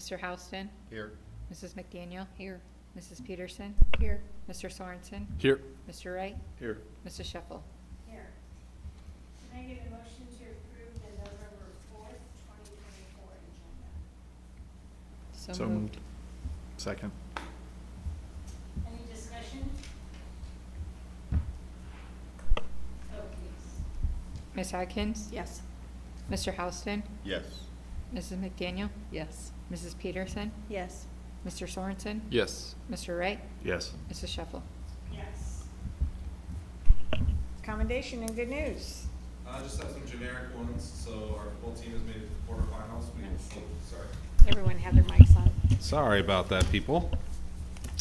Mr. Houston, Here. Mrs. McDaniel. Here. Mrs. Peterson, Here. Mr. Sorensen, Here. Mr. Wright, Here. Mrs. Sheffel. Here. Can I get a motion to approve the November 4th, 2024 agenda? So moved. Second. Any discussion? Vote please. Ms. Atkins, Yes. Mr. Houston, Yes. Mrs. McDaniel, Yes. Mrs. Peterson, Yes. Mr. Sorensen, Yes. Mr. Wright, Yes. Mrs. Sheffel. Yes. Commendation and good news. I just have some generic ones. So our football team has made it to the quarterfinals. Sorry. Everyone have their mics on. Sorry about that, people.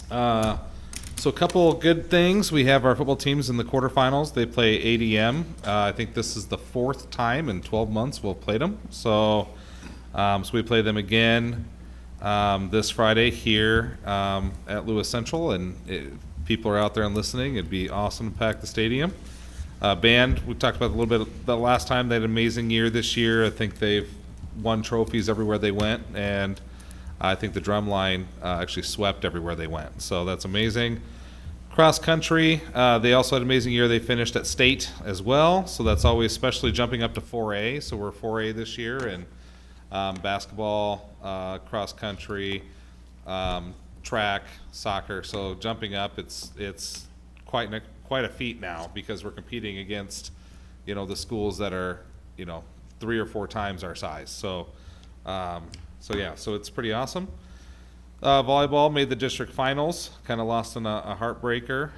So a couple good things. We have our football teams in the quarterfinals. They play ADM. I think this is the fourth time in 12 months we'll play them. So we play them again this Friday here at Lewis Central, and people are out there and listening. It'd be awesome to pack the stadium. Band, we talked about a little bit the last time. They had an amazing year this year. I think they've won trophies everywhere they went, and I think the drum line actually swept everywhere they went. So that's amazing. Cross country, they also had an amazing year. They finished at state as well. So that's always, especially jumping up to 4A. So we're 4A this year, and basketball, cross country, track, soccer. So jumping up, it's quite a feat now, because we're competing against, the schools that are, 3 or 4 times our size. So it's pretty awesome. Volleyball made the district finals, kind of lost in a heartbreaker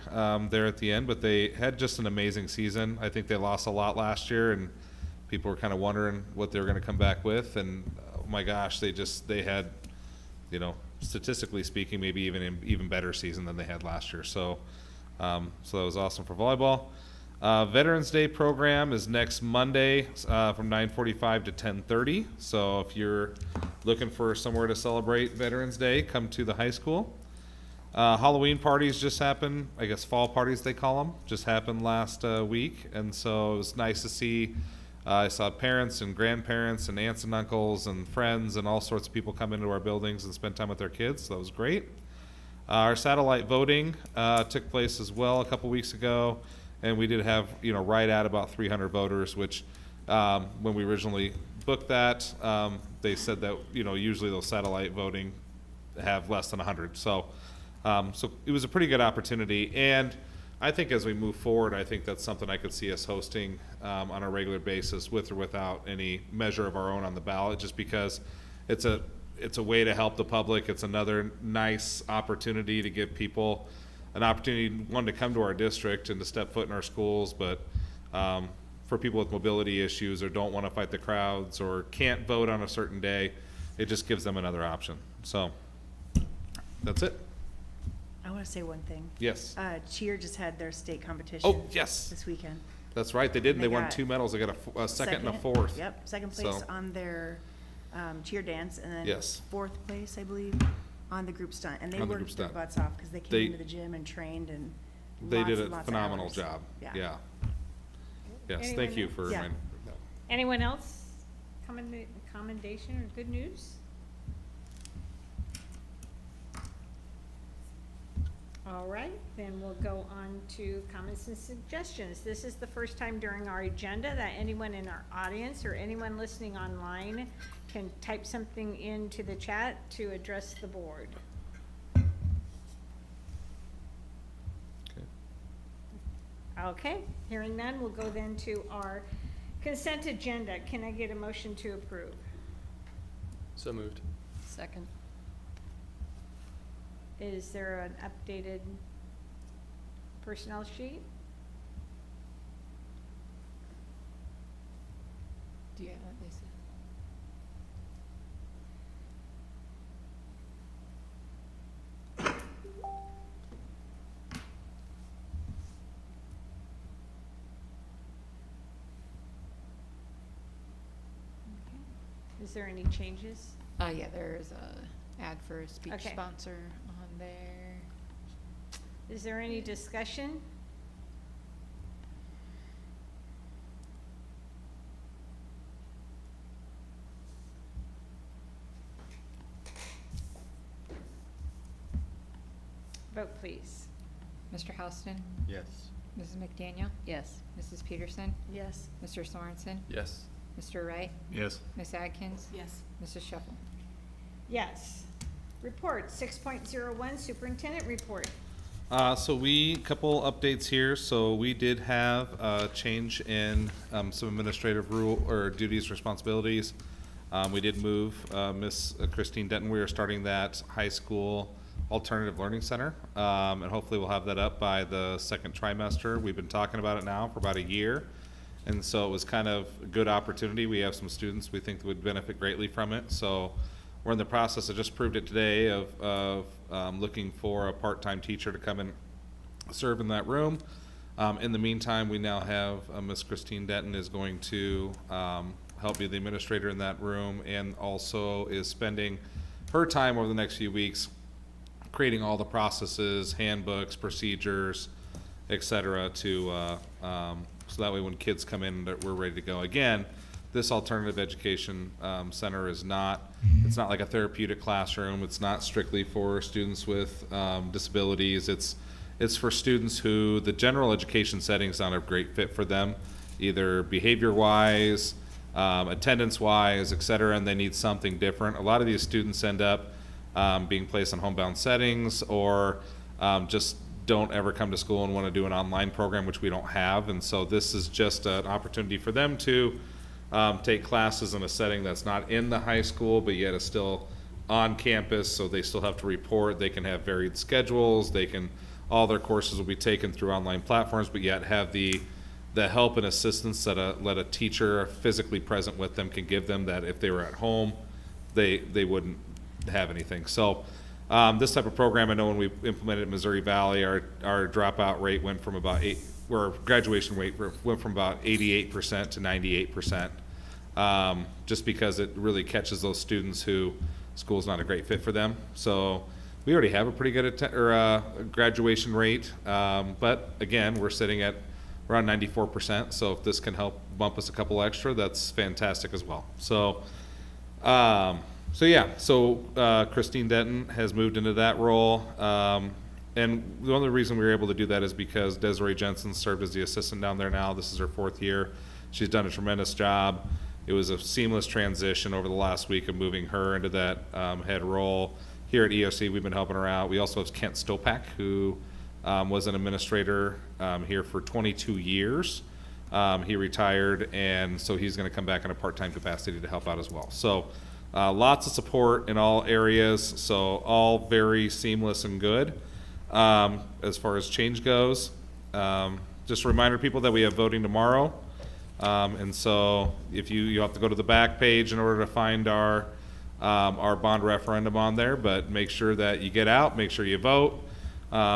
there at the end, but they had just an amazing season. I think they lost a lot last year, and people were kind of wondering what they were going to come back with. And oh my gosh, they had, statistically speaking, maybe even better season than they had last year. So that was awesome for volleyball. Veterans Day program is next Monday from 9:45 to 10:30. So if you're looking for somewhere to celebrate Veterans Day, come to the high school. Halloween parties just happened. I guess fall parties they call them. Just happened last week, and so it was nice to see. I saw parents and grandparents and aunts and uncles and friends and all sorts of people come into our buildings and spend time with their kids. So that was great. Our satellite voting took place as well a couple weeks ago, and we did have, right at about 300 voters, which when we originally booked that, they said that, usually those satellite voting have less than 100. So it was a pretty good opportunity. And I think as we move forward, I think that's something I could see us hosting on a regular basis, with or without any measure of our own on the ballot, just because it's a way to help the public. It's another nice opportunity to give people an opportunity, one, to come to our district and to step foot in our schools, but for people with mobility issues or don't want to fight the crowds or can't vote on a certain day, it just gives them another option. So that's it. I want to say one thing. Yes. Cheer just had their state competition. Oh, yes. This weekend. That's right. They did, and They they won got 2 medals. They got a second and a fourth. Yep, second place So- on their cheer dance, and then Yes. fourth place, I believe, on the group stunt. And they On the group worked their stunt. butts off because they They- came into the gym and trained, and They lots did and a lots of phenomenal hours. job. Yeah. Yeah. Yes, Anyone thank you else? for Yeah. reminding. Anyone else? Commendation or good news? All right, then we'll go on to comments and suggestions. This is the first time during our agenda that anyone in our audience or anyone listening online can type something into the chat to address the board. Okay. Okay, hearing none, we'll go then to our consent agenda. Can I get a motion to approve? So moved. Second. Is there an updated personnel sheet? Do you have that, Lisa? Is there any changes? Yeah, there's a ad for a speech Okay. sponsor on there. Is there any discussion? Vote please. Mr. Houston? Yes. Mrs. McDaniel? Yes. Mrs. Peterson? Yes. Mr. Sorensen? Yes. Mr. Wright? Yes. Ms. Atkins? Yes. Mrs. Shuffle? Yes. Report 6.01 Superintendent Report. Couple updates here. So we did have a change in some administrative rule or duties, responsibilities. We did move Miss Christine Denton. We are starting that high school alternative learning center, and hopefully we'll have that up by the second trimester. We've been talking about it now for about a year, and so it was kind of a good opportunity. We have some students we think would benefit greatly from it. So we're in the process. I just proved it today of looking for a part-time teacher to come and serve in that room. In the meantime, we now have Miss Christine Denton is going to help be the administrator in that room, and also is spending her time over the next few weeks creating all the processes, handbooks, procedures, et cetera, to so that way when kids come in, that we're ready to go. Again, this alternative education center is not, it's not like a therapeutic classroom. It's not strictly for students with disabilities. It's for students who the general education setting is not a great fit for them, either behavior-wise, attendance-wise, et cetera, and they need something different. A lot of these students end up being placed in homebound settings, or just don't ever come to school and want to do an online program, which we don't have. And so this is just an opportunity for them to take classes in a setting that's not in the high school, but yet is still on campus, so they still have to report. They can have varied schedules. They can, all their courses will be taken through online platforms, but yet have the help and assistance that a teacher physically present with them can give them, that if they were at home, they wouldn't have anything. So this type of program, I know when we implemented in Missouri Valley, our dropout rate went from about our graduation rate went from about 88% to 98%, just because it really catches those students who school's not a great fit for them. So we already have a pretty good graduation rate, but again, we're sitting at around 94%. So if this can help bump us a couple extra, that's fantastic as well. So, Christine Denton has moved into that role. And the only reason we were able to do that is because Desiree Jensen served as the assistant down there now. This is her 4th year. She's done a tremendous job. It was a seamless transition over the last week of moving her into that head role. Here at EOC, we've been helping her out. We also have Kent Stopak, who was an administrator here for 22 years. He retired, and so he's going to come back in a part-time capacity to help out as well. So lots of support in all areas, so all very seamless and good. As far as change goes, just a reminder to people that we have voting tomorrow. And so if you have to go to the back page in order to find our bond referendum on there, but make sure that you get out, make sure you vote,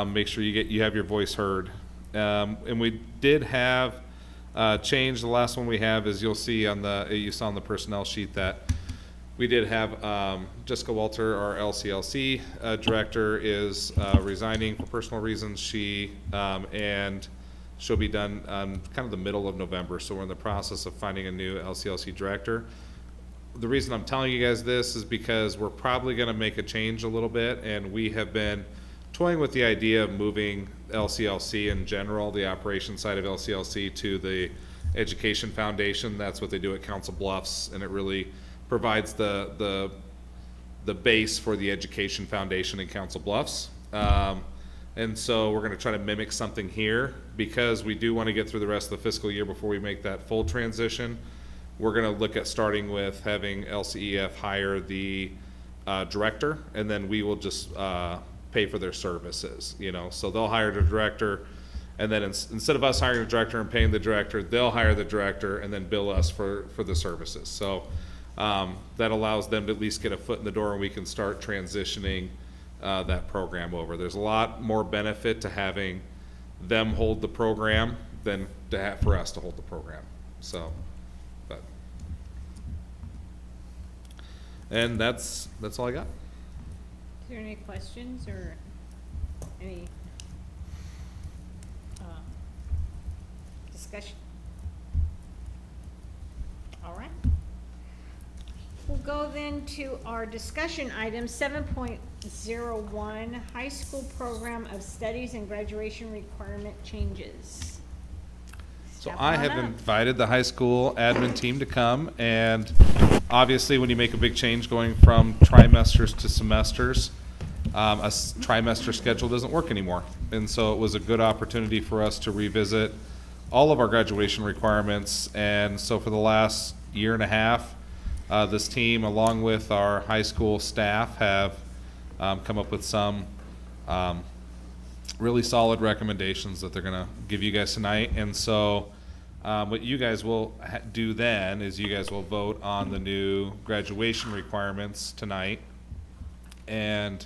make sure you have your voice heard. And we did have change. The last one we have is you saw on the personnel sheet that we did have Jessica Walter, our LCLC director, is resigning for personal reasons. And she'll be done kind of the middle of November. So we're in the process of finding a new LCLC director. The reason I'm telling you guys this is because we're probably going to make a change a little bit, and we have been toying with the idea of moving LCLC in general, the operations side of LCLC, to the Education Foundation. That's what they do at Council Bluffs, and it really provides the base for the Education Foundation in Council Bluffs. And so we're going to try to mimic something here, because we do want to get through the rest of the fiscal year before we make that full transition. We're going to look at starting with having LCEF hire the director, and then we will just pay for their services, so they'll hire the director, and then instead of us hiring the director and paying the director, they'll hire the director and then bill us for the services. So that allows them to at least get a foot in the door, and we can start transitioning that program over. There's a lot more benefit to having them hold the program than for us to hold the program. So, and that's all I got. Is there any questions or any discussion? All right. We'll go then to our discussion item, 7.01, High School Program of Studies and Graduation Requirement Changes. So Step I on have up. invited the high school admin team to come, and obviously, when you make a big change going from trimesters to semesters, trimester schedule doesn't work anymore. And so it was a good opportunity for us to revisit all of our graduation requirements. And so for the last year and a half, this team, along with our high school staff, have come up with some really solid recommendations that they're gonna give you guys tonight. And so what you guys will do then is you guys will vote on the new graduation requirements tonight. And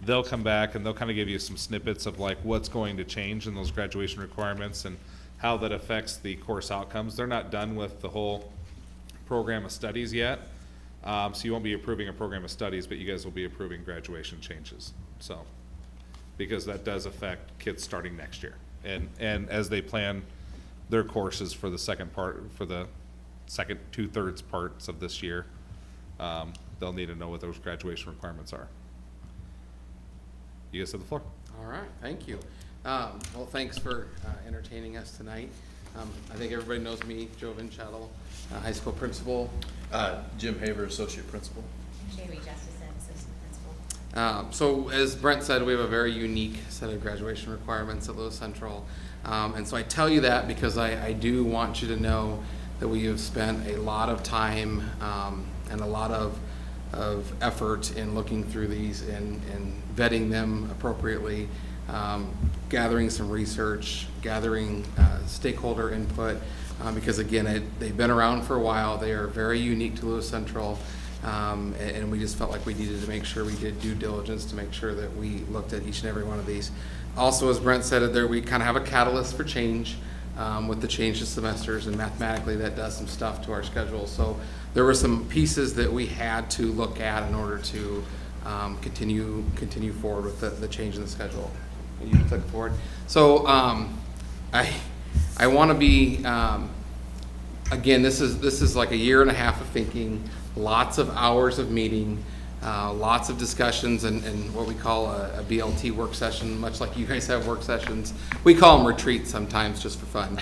they'll come back and they'll kind of give you some snippets of like what's going to change in those graduation requirements and how that affects the course outcomes. They're not done with the whole program of studies yet. So you won't be approving a program of studies, but you guys will be approving graduation changes. So, because that does affect kids starting next year. And as they plan their courses for the second part, for the second 2/3 parts of this year, they'll need to know what those graduation requirements are. You guys have the floor. All right, thank you. Well, thanks for entertaining us tonight. I think everybody knows me, Joe Vinchetto, high school principal. Jim Haver, associate principal. Jamie Justison, assistant principal. So as Brent said, we have a very unique set of graduation requirements at Lewis Central. And so I tell you that because I do want you to know that we have spent a lot of time and a lot of effort in looking through these and vetting them appropriately, gathering some research, gathering stakeholder input, because again, they've been around for a while. They are very unique to Lewis Central, and we just felt like we needed to make sure we did due diligence to make sure that we looked at each and every one of these. Also, as Brent said, there we kind of have a catalyst for change with the change of semesters, and mathematically that does some stuff to our schedule. So there were some pieces that we had to look at in order to continue forward with the change in the schedule. You can click forward. So I want to be again. This is like a year and a half of thinking, lots of hours of meeting, lots of discussions, and what we call a BLT work session, much like you guys have work sessions. We call them retreats sometimes just for fun,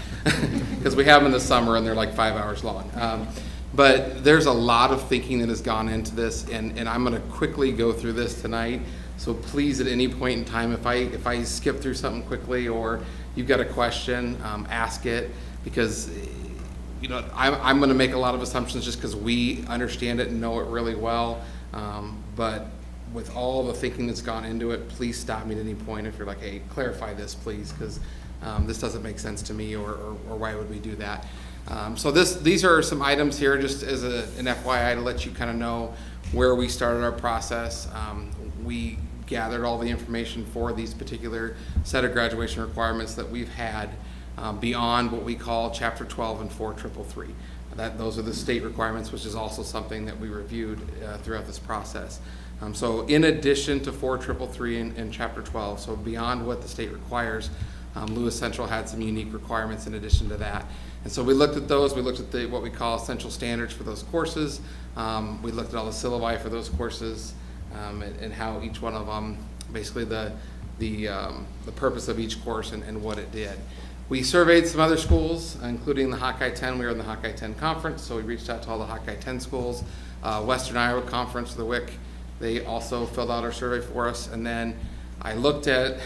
because we have them in the summer and they're like 5 hours long. But there's a lot of thinking that has gone into this, and I'm going to quickly go through this tonight. So please, at any point in time, if I skip through something quickly or you've got a question, ask it, because I'm going to make a lot of assumptions just because we understand it and know it really well. But with all the thinking that's gone into it, please stop me at any point if you're like, hey, clarify this, please, because this doesn't make sense to me, or why would we do that? So these are some items here just as an FYI to let you kind of know where we started our process. We gathered all the information for these particular set of graduation requirements that we've had beyond what we call Chapter 12 and 4333. Those are the state requirements, which is also something that we reviewed throughout this process. So in addition to 4333 and Chapter 12, so beyond what the state requires, Lewis Central had some unique requirements in addition to that. And so we looked at those. We looked at what we call essential standards for those courses. We looked at all the syllabi for those courses, and how each one of them, basically the purpose of each course and what it did. We surveyed some other schools, including the Hawkeye 10. We were in the Hawkeye 10 conference, so we reached out to all the Hawkeye 10 schools. Western Iowa Conference, the WIC, they also filled out our survey for us. And then I looked at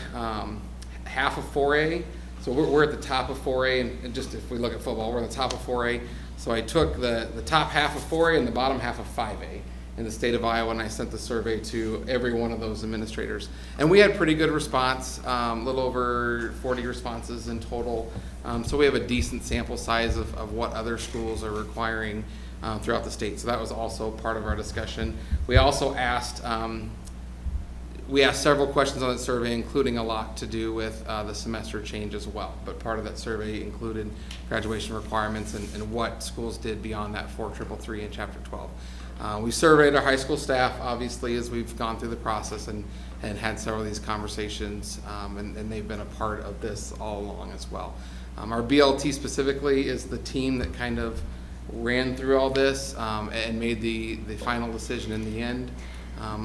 half of 4A. So we're at the top of 4A, and just if we look at football, we're at the top of 4A. So I took the top half of 4A and the bottom half of 5A in the state of Iowa, and I sent the survey to every one of those administrators. And we had pretty good response, a little over 40 responses in total. So we have a decent sample size of what other schools are requiring throughout the state. So that was also part of our discussion. We also asked several questions on that survey, including a lot to do with the semester change as well. But part of that survey included graduation requirements and what schools did beyond that 4333 in Chapter 12. We surveyed our high school staff, obviously, as we've gone through the process and had several of these conversations, and they've been a part of this all along as well. Our BLT specifically is the team that kind of ran through all this, and made the final decision in the end.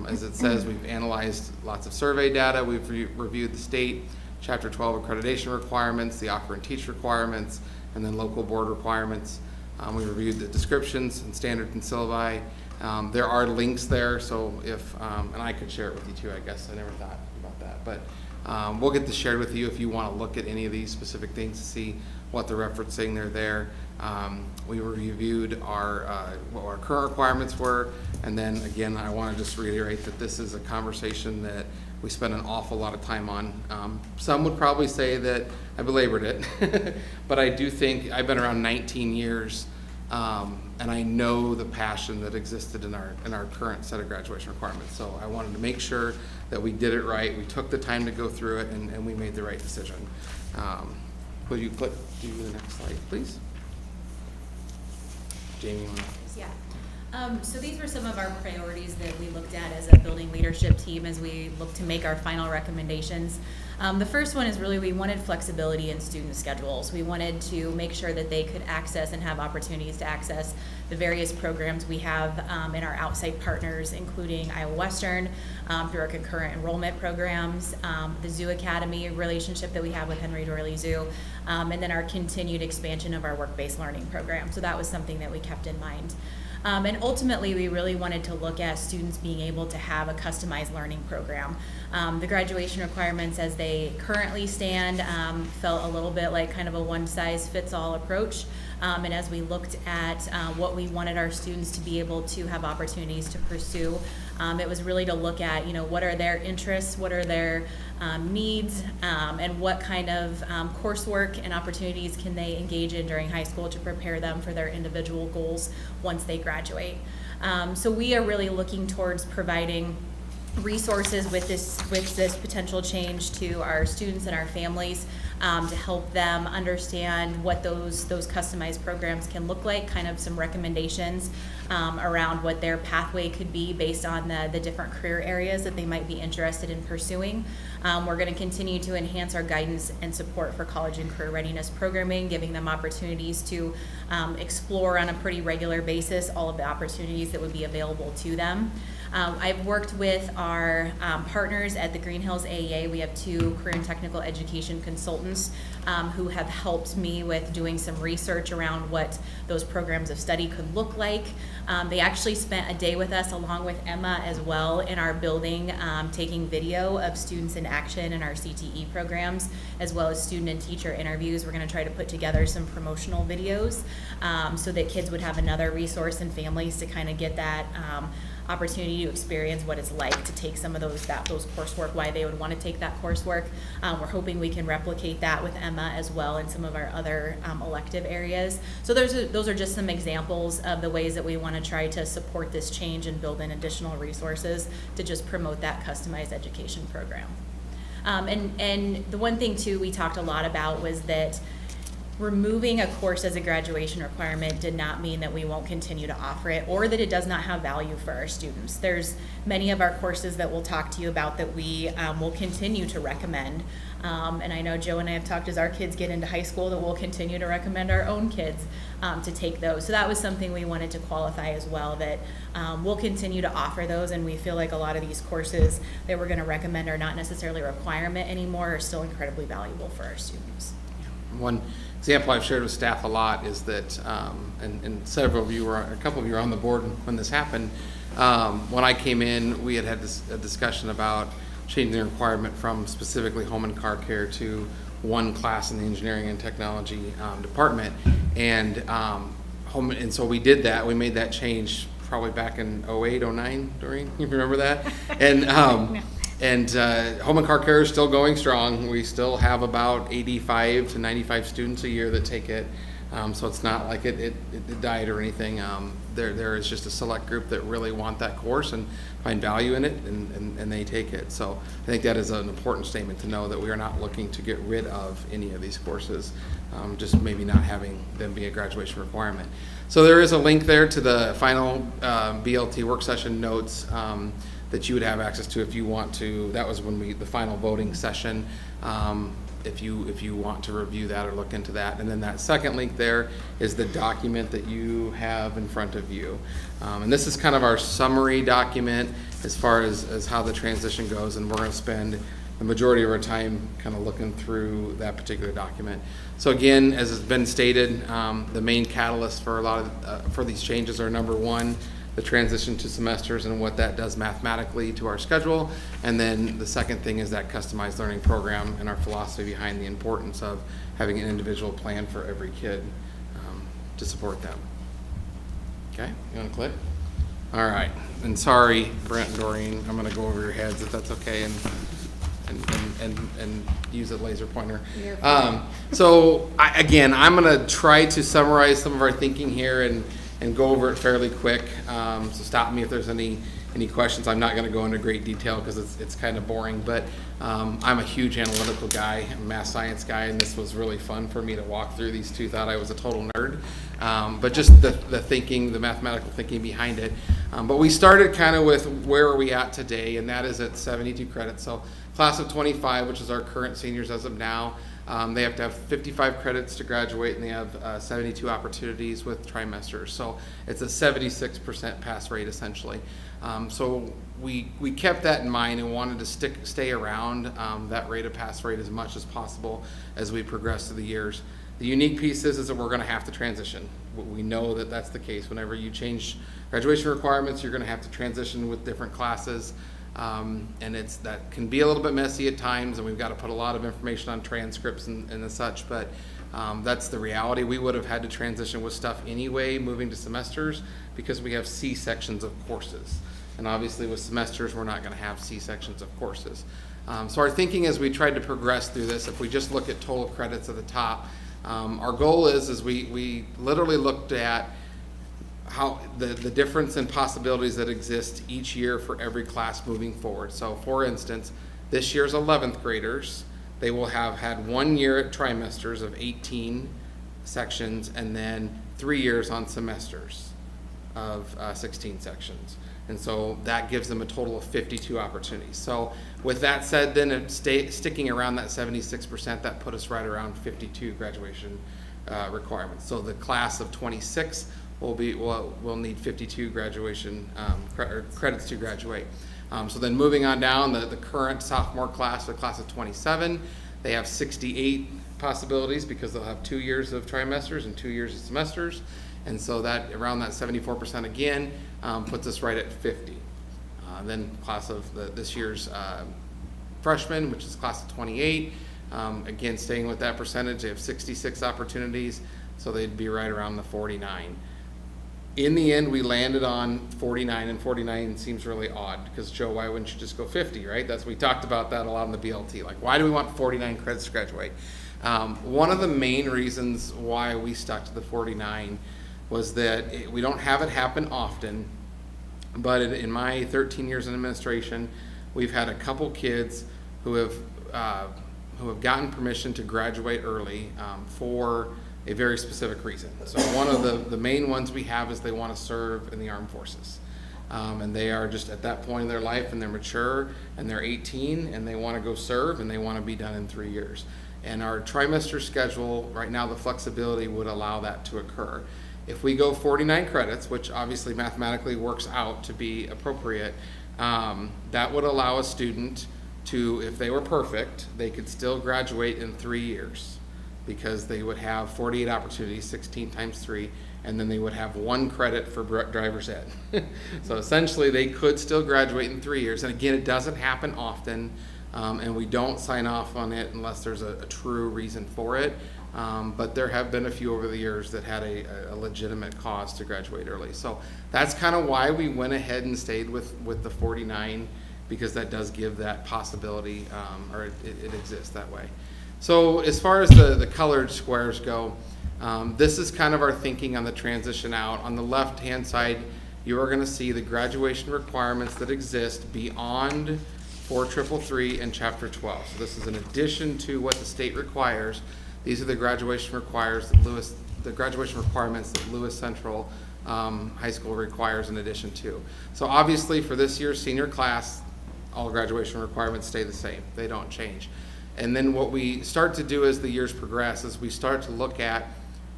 As it says, we've analyzed lots of survey data, we've reviewed the state Chapter 12 accreditation requirements, the offer and teach requirements, and then local board requirements. We reviewed the descriptions and standards and syllabi. There are links there, so if, and I could share it with you too, I guess, I never thought about that, but we'll get this shared with you if you want to look at any of these specific things to see what they're referencing, they're there. We reviewed what our current requirements were, and then again, I want to just reiterate that this is a conversation that we spend an awful lot of time on. Some would probably say that I belabored it, but I do think I've been around 19 years, and I know the passion that existed in our current set of graduation requirements. So I wanted to make sure that we did it right. We took the time to go through it, and we made the right decision. Will you do the next slide, please? Jamie, you wanna- Yeah. So these were some of our priorities that we looked at as a building leadership team as we look to make our final recommendations. The first one is really we wanted flexibility in student schedules. We wanted to make sure that they could access and have opportunities to access the various programs we have in our outside partners, including Iowa Western, through our concurrent enrollment programs, the Zoo Academy relationship that we have with Henry Doorly Zoo, and then our continued expansion of our work-based learning program. So that was something that we kept in mind. And ultimately, we really wanted to look at students being able to have a customized learning program. The graduation requirements as they currently stand felt a little bit like kind of a one-size-fits-all approach. And as we looked at what we wanted our students to be able to have opportunities to pursue, it was really to look at, what are their interests, what are their needs, and what kind of coursework and opportunities can they engage in during high school to prepare them for their individual goals once they graduate. So we are really looking towards providing resources with this potential change to our students and our families, to help them understand what those customized programs can look like, kind of some recommendations around what their pathway could be based on the different career areas that they might be interested in pursuing. We're going to continue to enhance our guidance and support for college and career readiness programming, giving them opportunities to explore on a pretty regular basis all of the opportunities that would be available to them. I've worked with our partners at the Green Hills AEA. We have 2 career and technical education consultants who have helped me with doing some research around what those programs of study could look like. They actually spent a day with us along with Emma as well in our building, taking video of students in action in our CTE programs, as well as student and teacher interviews. We're going to try to put together some promotional videos so that kids would have another resource and families to kind of get that opportunity to experience what it's like to take some of those coursework, why they would want to take that coursework. We're hoping we can replicate that with Emma as well in some of our other elective areas. So those are just some examples of the ways that we want to try to support this change and build in additional resources to just promote that customized education program. And the one thing too we talked a lot about was that removing a course as a graduation requirement did not mean that we won't continue to offer it or that it does not have value for our students. There's many of our courses that we'll talk to you about that we will continue to recommend. And I know Joe and I have talked as our kids get into high school that we'll continue to recommend our own kids to take those. So that was something we wanted to qualify as well, that we'll continue to offer those, and we feel like a lot of these courses that we're going to recommend are not necessarily a requirement anymore, are still incredibly valuable for our students. One example I've shared with staff a lot is that, and several of you were, a couple of you were on the board when this happened. When I came in, we had a discussion about changing the requirement from specifically home and car care to one class in the engineering and technology department. And so we did that. We made that change probably back in 08, 09, Doreen, you remember that? And home and car care is still going strong. We still have about 85 to 95 students a year that take it. So it's not like it died or anything. There is just a select group that really want that course and find value in it, and they take it. So I think that is an important statement to know, that we are not looking to get rid of any of these courses, just maybe not having them be a graduation requirement. So there is a link there to the final BLT work session notes that you would have access to if you want to. That was when the final voting session. if you want to review that or look into that. And then that second link there is the document that you have in front of you. And this is kind of our summary document as far as how the transition goes, and we're going to spend the majority of our time kind of looking through that particular document. So again, as has been stated, the main catalyst for a lot of for these changes are, number one, the transition to semesters and what that does mathematically to our schedule, and then the second thing is that customized learning program and our philosophy behind the importance of having an individual plan for every kid to support them. Okay, you want to click? All right, and sorry, Brent and Doreen, I'm going to go over your heads if that's okay, and use a laser pointer. You're fine. So again, I'm going to try to summarize some of our thinking here and go over it fairly quick. So stop me if there's any questions. I'm not going to go into great detail because it's kind of boring, but I'm a huge analytical guy, I'm a math science guy, and this was really fun for me to walk through. These two thought I was a total nerd, but just the thinking, the mathematical thinking behind it. But we started kind of with where are we at today, and that is at 72 credits. So class of 25, which is our current seniors as of now, they have to have 55 credits to graduate, and they have 72 opportunities with trimesters. So it's a 76% pass rate essentially. So we kept that in mind and wanted to stay around that rate of pass rate as much as possible as we progress through the years. The unique piece is that we're going to have to transition. We know that that's the case. Whenever you change graduation requirements, you're going to have to transition with different classes. And that can be a little bit messy at times, and we've got to put a lot of information on transcripts and such, but that's the reality. We would have had to transition with stuff anyway, moving to semesters, because we have C sections of courses. And obviously with semesters, we're not going to have C sections of courses. So our thinking as we tried to progress through this, if we just look at total credits at the top, our goal is we literally looked at how the difference in possibilities that exist each year for every class moving forward. So for instance, this year's 11th graders, they will have had 1 year at trimesters of 18 sections, and then 3 years on semesters of 16 sections. And so that gives them a total of 52 opportunities. So with that said, then sticking around that 76%, that put us right around 52 graduation requirements. So the class of 26 will need 52 graduation credits to graduate. So then moving on down, the current sophomore class, the class of 27, they have 68 possibilities because they'll have 2 years of trimesters and 2 years of semesters. And so that around that 74% again puts us right at 50. Then class of this year's freshmen, which is class of 28, again staying with that percentage, they have 66 opportunities, so they'd be right around the 49. In the end, we landed on 49, and 49 seems really odd because, Joe, why wouldn't you just go 50, right? We talked about that a lot in the BLT. Like, why do we want 49 credits to graduate? One of the main reasons why we stuck to the 49 was that we don't have it happen often, but in my 13 years in administration, we've had a couple kids who have gotten permission to graduate early for a very specific reason. So one of the main ones we have is they want to serve in the armed forces. And they are just at that point in their life, and they're mature, and they're 18, and they want to go serve, and they want to be done in 3 years. And our trimester schedule, right now, the flexibility would allow that to occur. If we go 49 credits, which obviously mathematically works out to be appropriate, that would allow a student to, if they were perfect, they could still graduate in 3 years, because they would have 48 opportunities, 16 times 3, and then they would have 1 credit for driver's ed. So essentially, they could still graduate in 3 years. And again, it doesn't happen often, and we don't sign off on it unless there's a true reason for it. But there have been a few over the years that had a legitimate cause to graduate early. So that's kind of why we went ahead and stayed with the 49, because that does give that possibility, or it exists that way. So as far as the colored squares go, this is kind of our thinking on the transition out. On the left-hand side, you are going to see the graduation requirements that exist beyond 4333 and Chapter 12. So this is in addition to what the state requires. These are the graduation requirements that Lewis Central High School requires in addition to. So obviously for this year's senior class, all graduation requirements stay the same. They don't change. And then what we start to do as the years progress is we start to look at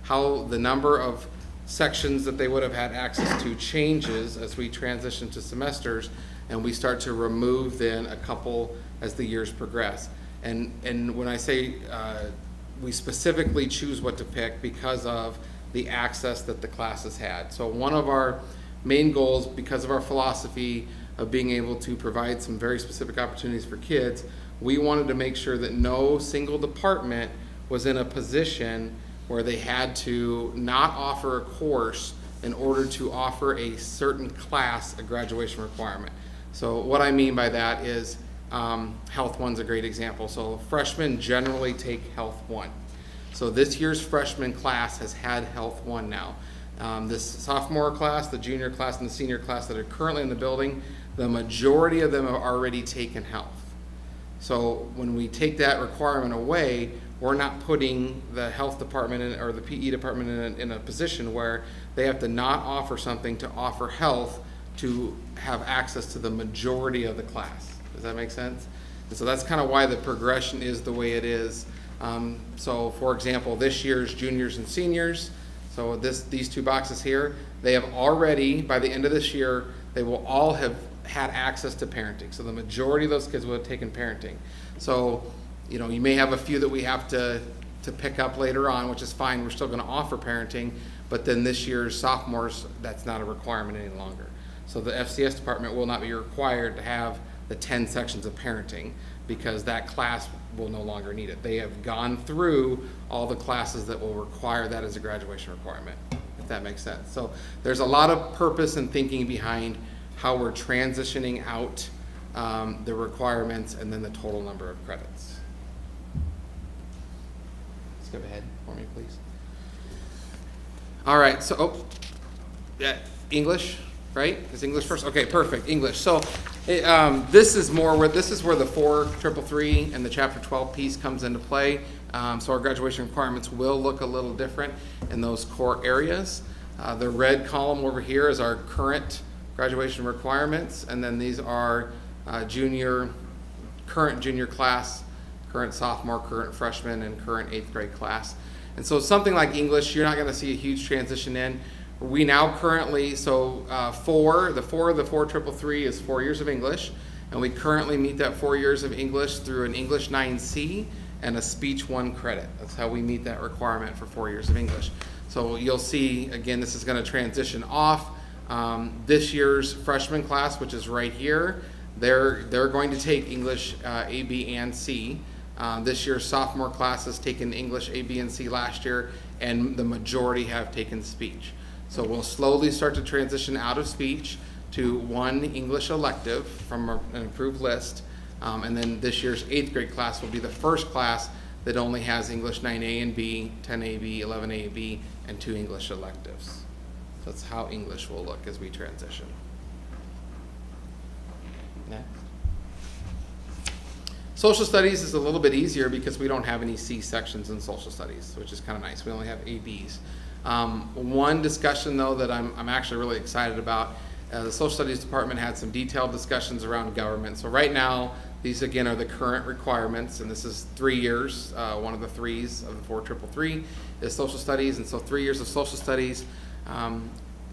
how the number of sections that they would have had access to changes as we transition to semesters, and we start to remove then a couple as the years progress. And when I say we specifically choose what to pick because of the access that the classes had. So one of our main goals, because of our philosophy of being able to provide some very specific opportunities for kids, we wanted to make sure that no single department was in a position where they had to not offer a course in order to offer a certain class a graduation requirement. So what I mean by that is Health 1's a great example. So freshmen generally take Health 1. So this year's freshman class has had Health 1 now. This sophomore class, the junior class, and the senior class that are currently in the building, the majority of them have already taken health. So when we take that requirement away, we're not putting the health department in, or the PE department in a position where they have to not offer something to offer health to have access to the majority of the class. Does that make sense? And so that's kind of why the progression is the way it is. So for example, this year's juniors and seniors, so these two boxes here, they have already, by the end of this year, they will all have had access to parenting. So the majority of those kids will have taken parenting. So, you know, you may have a few that we have to pick up later on, which is fine. We're still going to offer parenting, but then this year's sophomores, that's not a requirement any longer. So the FCS department will not be required to have the 10 sections of parenting because that class will no longer need it. They have gone through all the classes that will require that as a graduation requirement, if that makes sense. So there's a lot of purpose and thinking behind how we're transitioning out the requirements and then the total number of credits. Skip ahead for me, please. All right, so, yeah, English, right? Is English first? Okay, perfect, English. So this is where the 4-3-3 and the Chapter 12 piece comes into play. So our graduation requirements will look a little different in those core areas. The red column over here is our current graduation requirements, and then these are current junior class, current sophomore, current freshman, and current 8th grade class. And so something like English, you're not going to see a huge transition in. We now currently, so the 4-3-3 is 4 years of English, and we currently meet that 4 years of English through an English 9C and a Speech 1 credit. That's how we meet that requirement for 4 years of English. So you'll see, again, this is going to transition off. This year's freshman class, which is right here, they're going to take English A, B, and C. This year's sophomore class has taken English A, B, and C last year, and the majority have taken speech. So we'll slowly start to transition out of speech to one English elective from an approved list. And then this year's 8th grade class will be the first class that only has English 9A and B, 10AB, 11A, B, and 2 English electives. So that's how English will look as we transition. Next. Social studies is a little bit easier because we don't have any C sections in social studies, which is kind of nice. We only have ABs. One discussion though that I'm actually really excited about, the social studies department had some detailed discussions around government. So right now, these again are the current requirements, and this is 3 years. One of the 3s of the 4-3-3 is social studies, and so 3 years of social studies.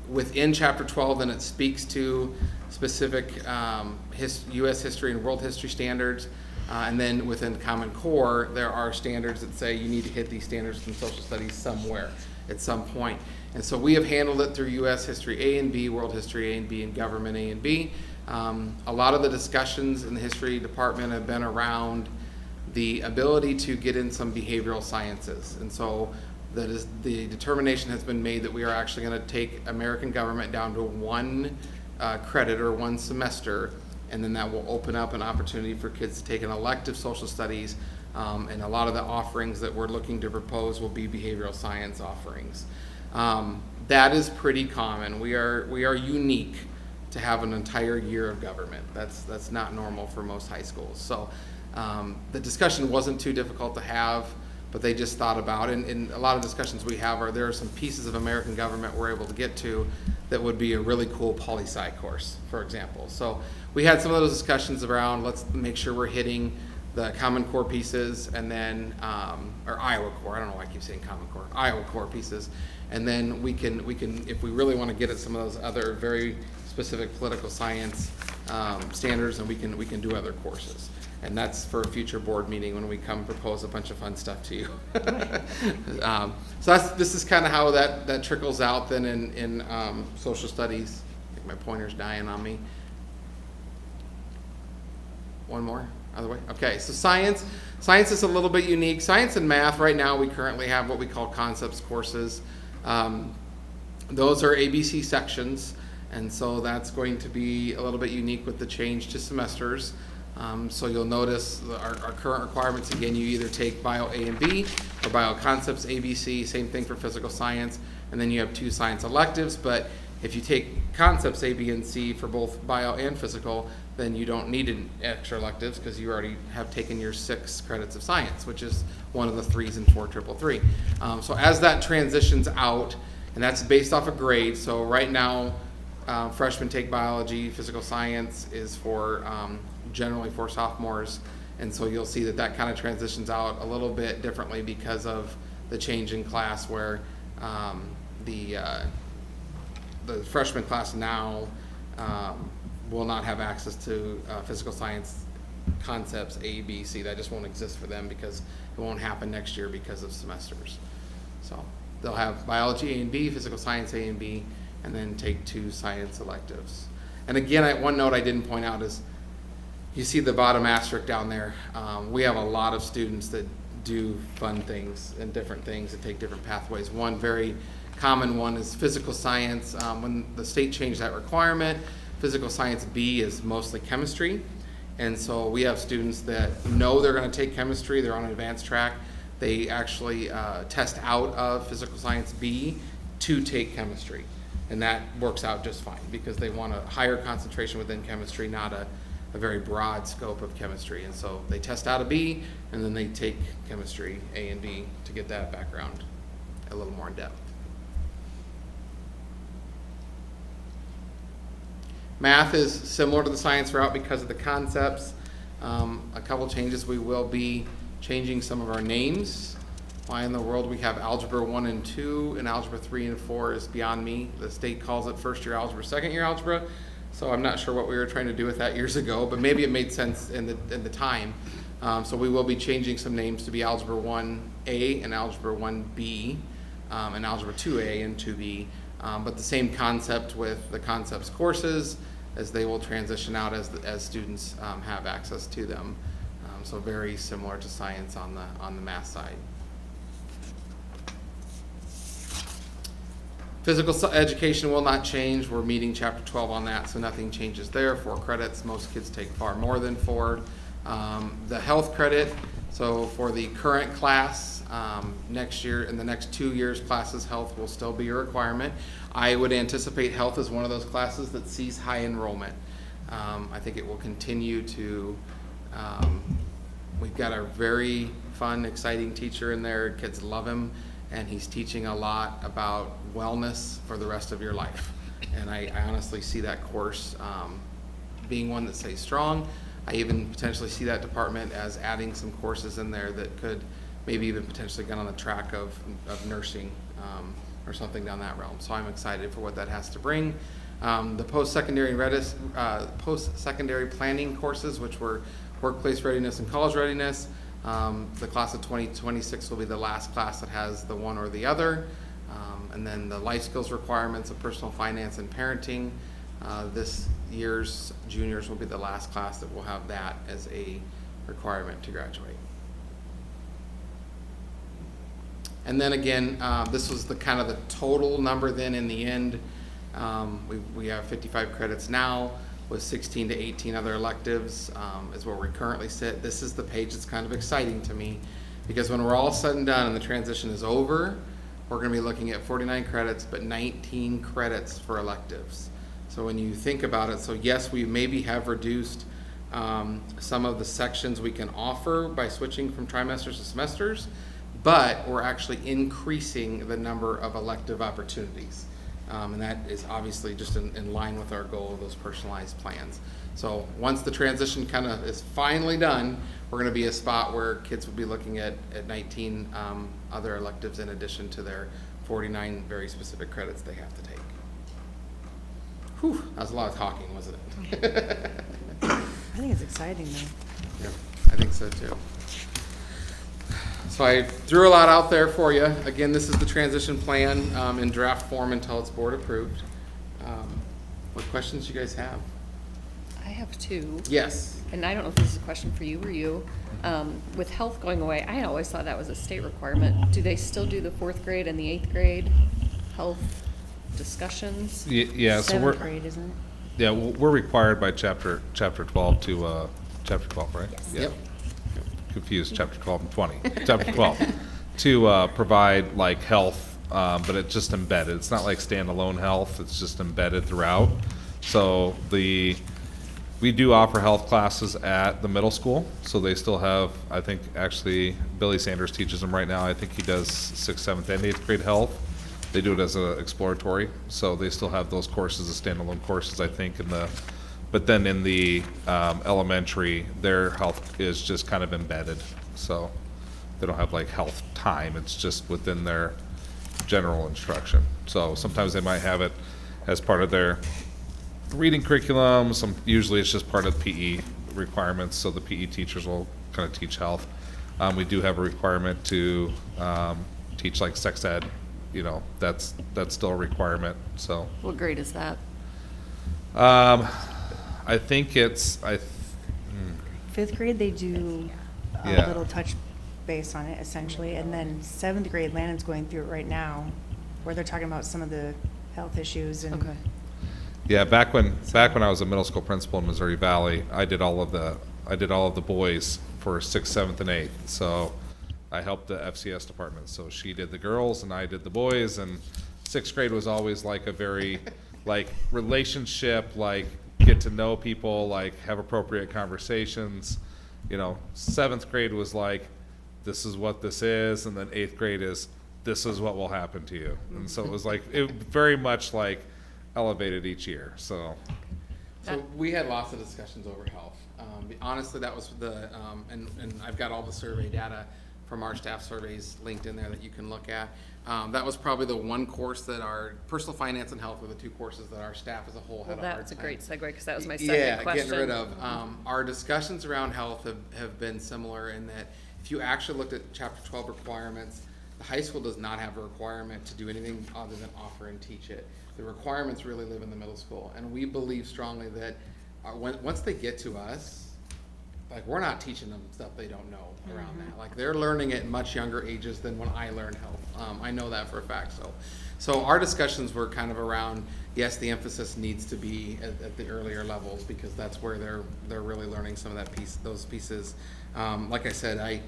Within Chapter 12, then it speaks to specific U.S. history and world history standards. And then within Common Core, there are standards that say you need to hit these standards in social studies somewhere at some point. And so we have handled it through U.S. history A and B, world history A and B, and government A and B. A lot of the discussions in the history department have been around the ability to get in some behavioral sciences. And so the determination has been made that we are actually going to take American government down to 1 credit or 1 semester, and then that will open up an opportunity for kids to take an elective social studies, and a lot of the offerings that we're looking to propose will be behavioral science offerings. That is pretty common. We are unique to have an entire year of government. That's not normal for most high schools. So the discussion wasn't too difficult to have, but they just thought about it. And a lot of discussions we have there are some pieces of American government we're able to get to that would be a really cool poli-sci course, for example. So we had some of those discussions around, let's make sure we're hitting the Common Core pieces, and then, or Iowa Core, I don't know why I keep saying Common Core, Iowa Core pieces. And then we can, if we really want to get at some of those other very specific political science standards, and we can do other courses. And that's for a future board meeting when we come propose a bunch of fun stuff to you. So this is kind of how that trickles out then in social studies. I think my pointer's dying on me. One more, other way. Okay, so science is a little bit unique. Science and math, right now, we currently have what we call concepts courses. Those are ABC sections, and so that's going to be a little bit unique with the change to semesters. So you'll notice our current requirements, again, you either take Bio A and B or Bio Concepts ABC, same thing for physical science, and then you have 2 science electives. But if you take Concepts A, B, and C for both Bio and Physical, then you don't need an extra electives because you already have taken your 6 credits of science, which is one of the 3s and 4 333. So as that transitions out, and that's based off a grade, so right now, freshmen take biology, physical science is for generally for sophomores, and so you'll see that kind of transitions out a little bit differently because of the change in class where the freshman class now will not have access to physical science concepts A, B, C. That just won't exist for them because it won't happen next year because of semesters. So they'll have biology A and B, physical science A and B, and then take 2 science electives. And again, one note I didn't point out is you see the bottom asterisk down there. We have a lot of students that do fun things and different things that take different pathways. One very common one is physical science. When the state changed that requirement, physical science B is mostly chemistry. And so we have students that know they're going to take chemistry, they're on an advanced track. They actually test out of physical science B to take chemistry. And that works out just fine because they want a higher concentration within chemistry, not a very broad scope of chemistry. And so they test out a B and then they take chemistry A and B to get that background a little more in depth. Math is similar to the science route because of the concepts. A couple changes, we will be changing some of our names. Why in the world we have Algebra 1 and 2 and Algebra 3 and 4 is beyond me. The state calls it first year algebra, second year algebra. So I'm not sure what we were trying to do with that years ago, but maybe it made sense in the time. So we will be changing some names to be Algebra 1A and Algebra 1B and Algebra 2A and 2B. But the same concept with the concepts courses as they will transition out as students have access to them. So very similar to science on the math side. Physical education will not change. We're meeting chapter 12 on that, so nothing changes there. 4 credits, most kids take far more than 4. The health credit, so for the current class, next year, in the next 2 years, classes health will still be a requirement. I would anticipate health is one of those classes that sees high enrollment. I think it will continue to, we've got a very fun, exciting teacher in there. Kids love him. And he's teaching a lot about wellness for the rest of your life. And I honestly see that course being one that stays strong. I even potentially see that department as adding some courses in there that could maybe even potentially get on the track of nursing or something down that realm. So I'm excited for what that has to bring. The post-secondary planning courses, which were workplace readiness and college readiness. The class of 2026 will be the last class that has the one or the other. And then the life skills requirements of personal finance and parenting. This year's juniors will be the last class that will have that as a requirement to graduate. And then again, this was the kind of the total number then in the end. We have 55 credits now with 16 to 18 other electives is where we currently sit. This is the page that's kind of exciting to me because when we're all said and done and the transition is over, we're going to be looking at 49 credits, but 19 credits for electives. So when you think about it, so yes, we maybe have reduced some of the sections we can offer by switching from trimesters to semesters, but we're actually increasing the number of elective opportunities. And that is obviously just in line with our goal of those personalized plans. So once the transition kind of is finally done, we're going to be a spot where kids will be looking at 19 other electives in addition to their 49 very specific credits they have to take. Whew, that was a lot of talking, wasn't it? I think it's exciting though. Yeah, I think so too. So I threw a lot out there for you. Again, this is the transition plan in draft form until it's board approved. What questions you guys have? I have two, Yes. and I don't know if this is a question for you or you. With health going away, I had always thought that was a state requirement. Do they still do the 4th grade and the 8th grade health discussions? Yeah, so we're, 7th grade, isn't it? yeah, we're required by chapter 12 to, chapter 12, right? Yeah. Yep. Confused, chapter 12 and 20, chapter 12, to provide like health, but it's just embedded. It's not like standalone health, it's just embedded throughout. So we do offer health classes at the middle school, so they still have, I think, actually, Billy Sanders teaches them right now. I think he does 6th, 7th, and 8th grade health. They do it as an exploratory, so they still have those courses as standalone courses, I think, but then in the elementary, their health is just kind of embedded. So they don't have like health time, it's just within their general instruction. So sometimes they might have it as part of their reading curriculum, usually it's just part of PE requirements, so the PE teachers will kind of teach health. We do have a requirement to teach like sex ed, that's still a requirement, so. What grade is that? I think it's, 5th grade, they do a Yeah. little touch base on it essentially, and then 7th grade, Landon's going through it right now, where they're talking about some of the health issues and. Okay. yeah, back when I was a middle school principal in Missouri Valley, I did all of the boys for 6th, 7th, and 8th. So I helped the FCS department. So she did the girls and I did the boys, and 6th grade was always like a very like relationship, like get to know people, like have appropriate conversations. 7th grade was like, this is what this is, and then 8th grade is, this is what will happen to you. And so it was like, it very much like elevated each year, so. So we had lots of discussions over health. Honestly, that was and I've got all the survey data from our staff surveys linked in there that you can look at. That was probably the one course that our personal finance and health were the two courses that our staff as a whole had Well, a hard that's a time. great segue, because that was my second question. Getting rid of. Our discussions around health have been similar in that if you actually looked at chapter 12 requirements, the high school does not have a requirement to do anything other than offer and teach it. The requirements really live in the middle school, and we believe strongly that once they get to us, like, we're not teaching them stuff they don't know around that. Like, they're learning it in much younger ages than when I learned health. I know that for a fact. So our discussions were kind of around, yes, the emphasis needs to be at the earlier levels, because that's where they're really learning some of those pieces. Like I said,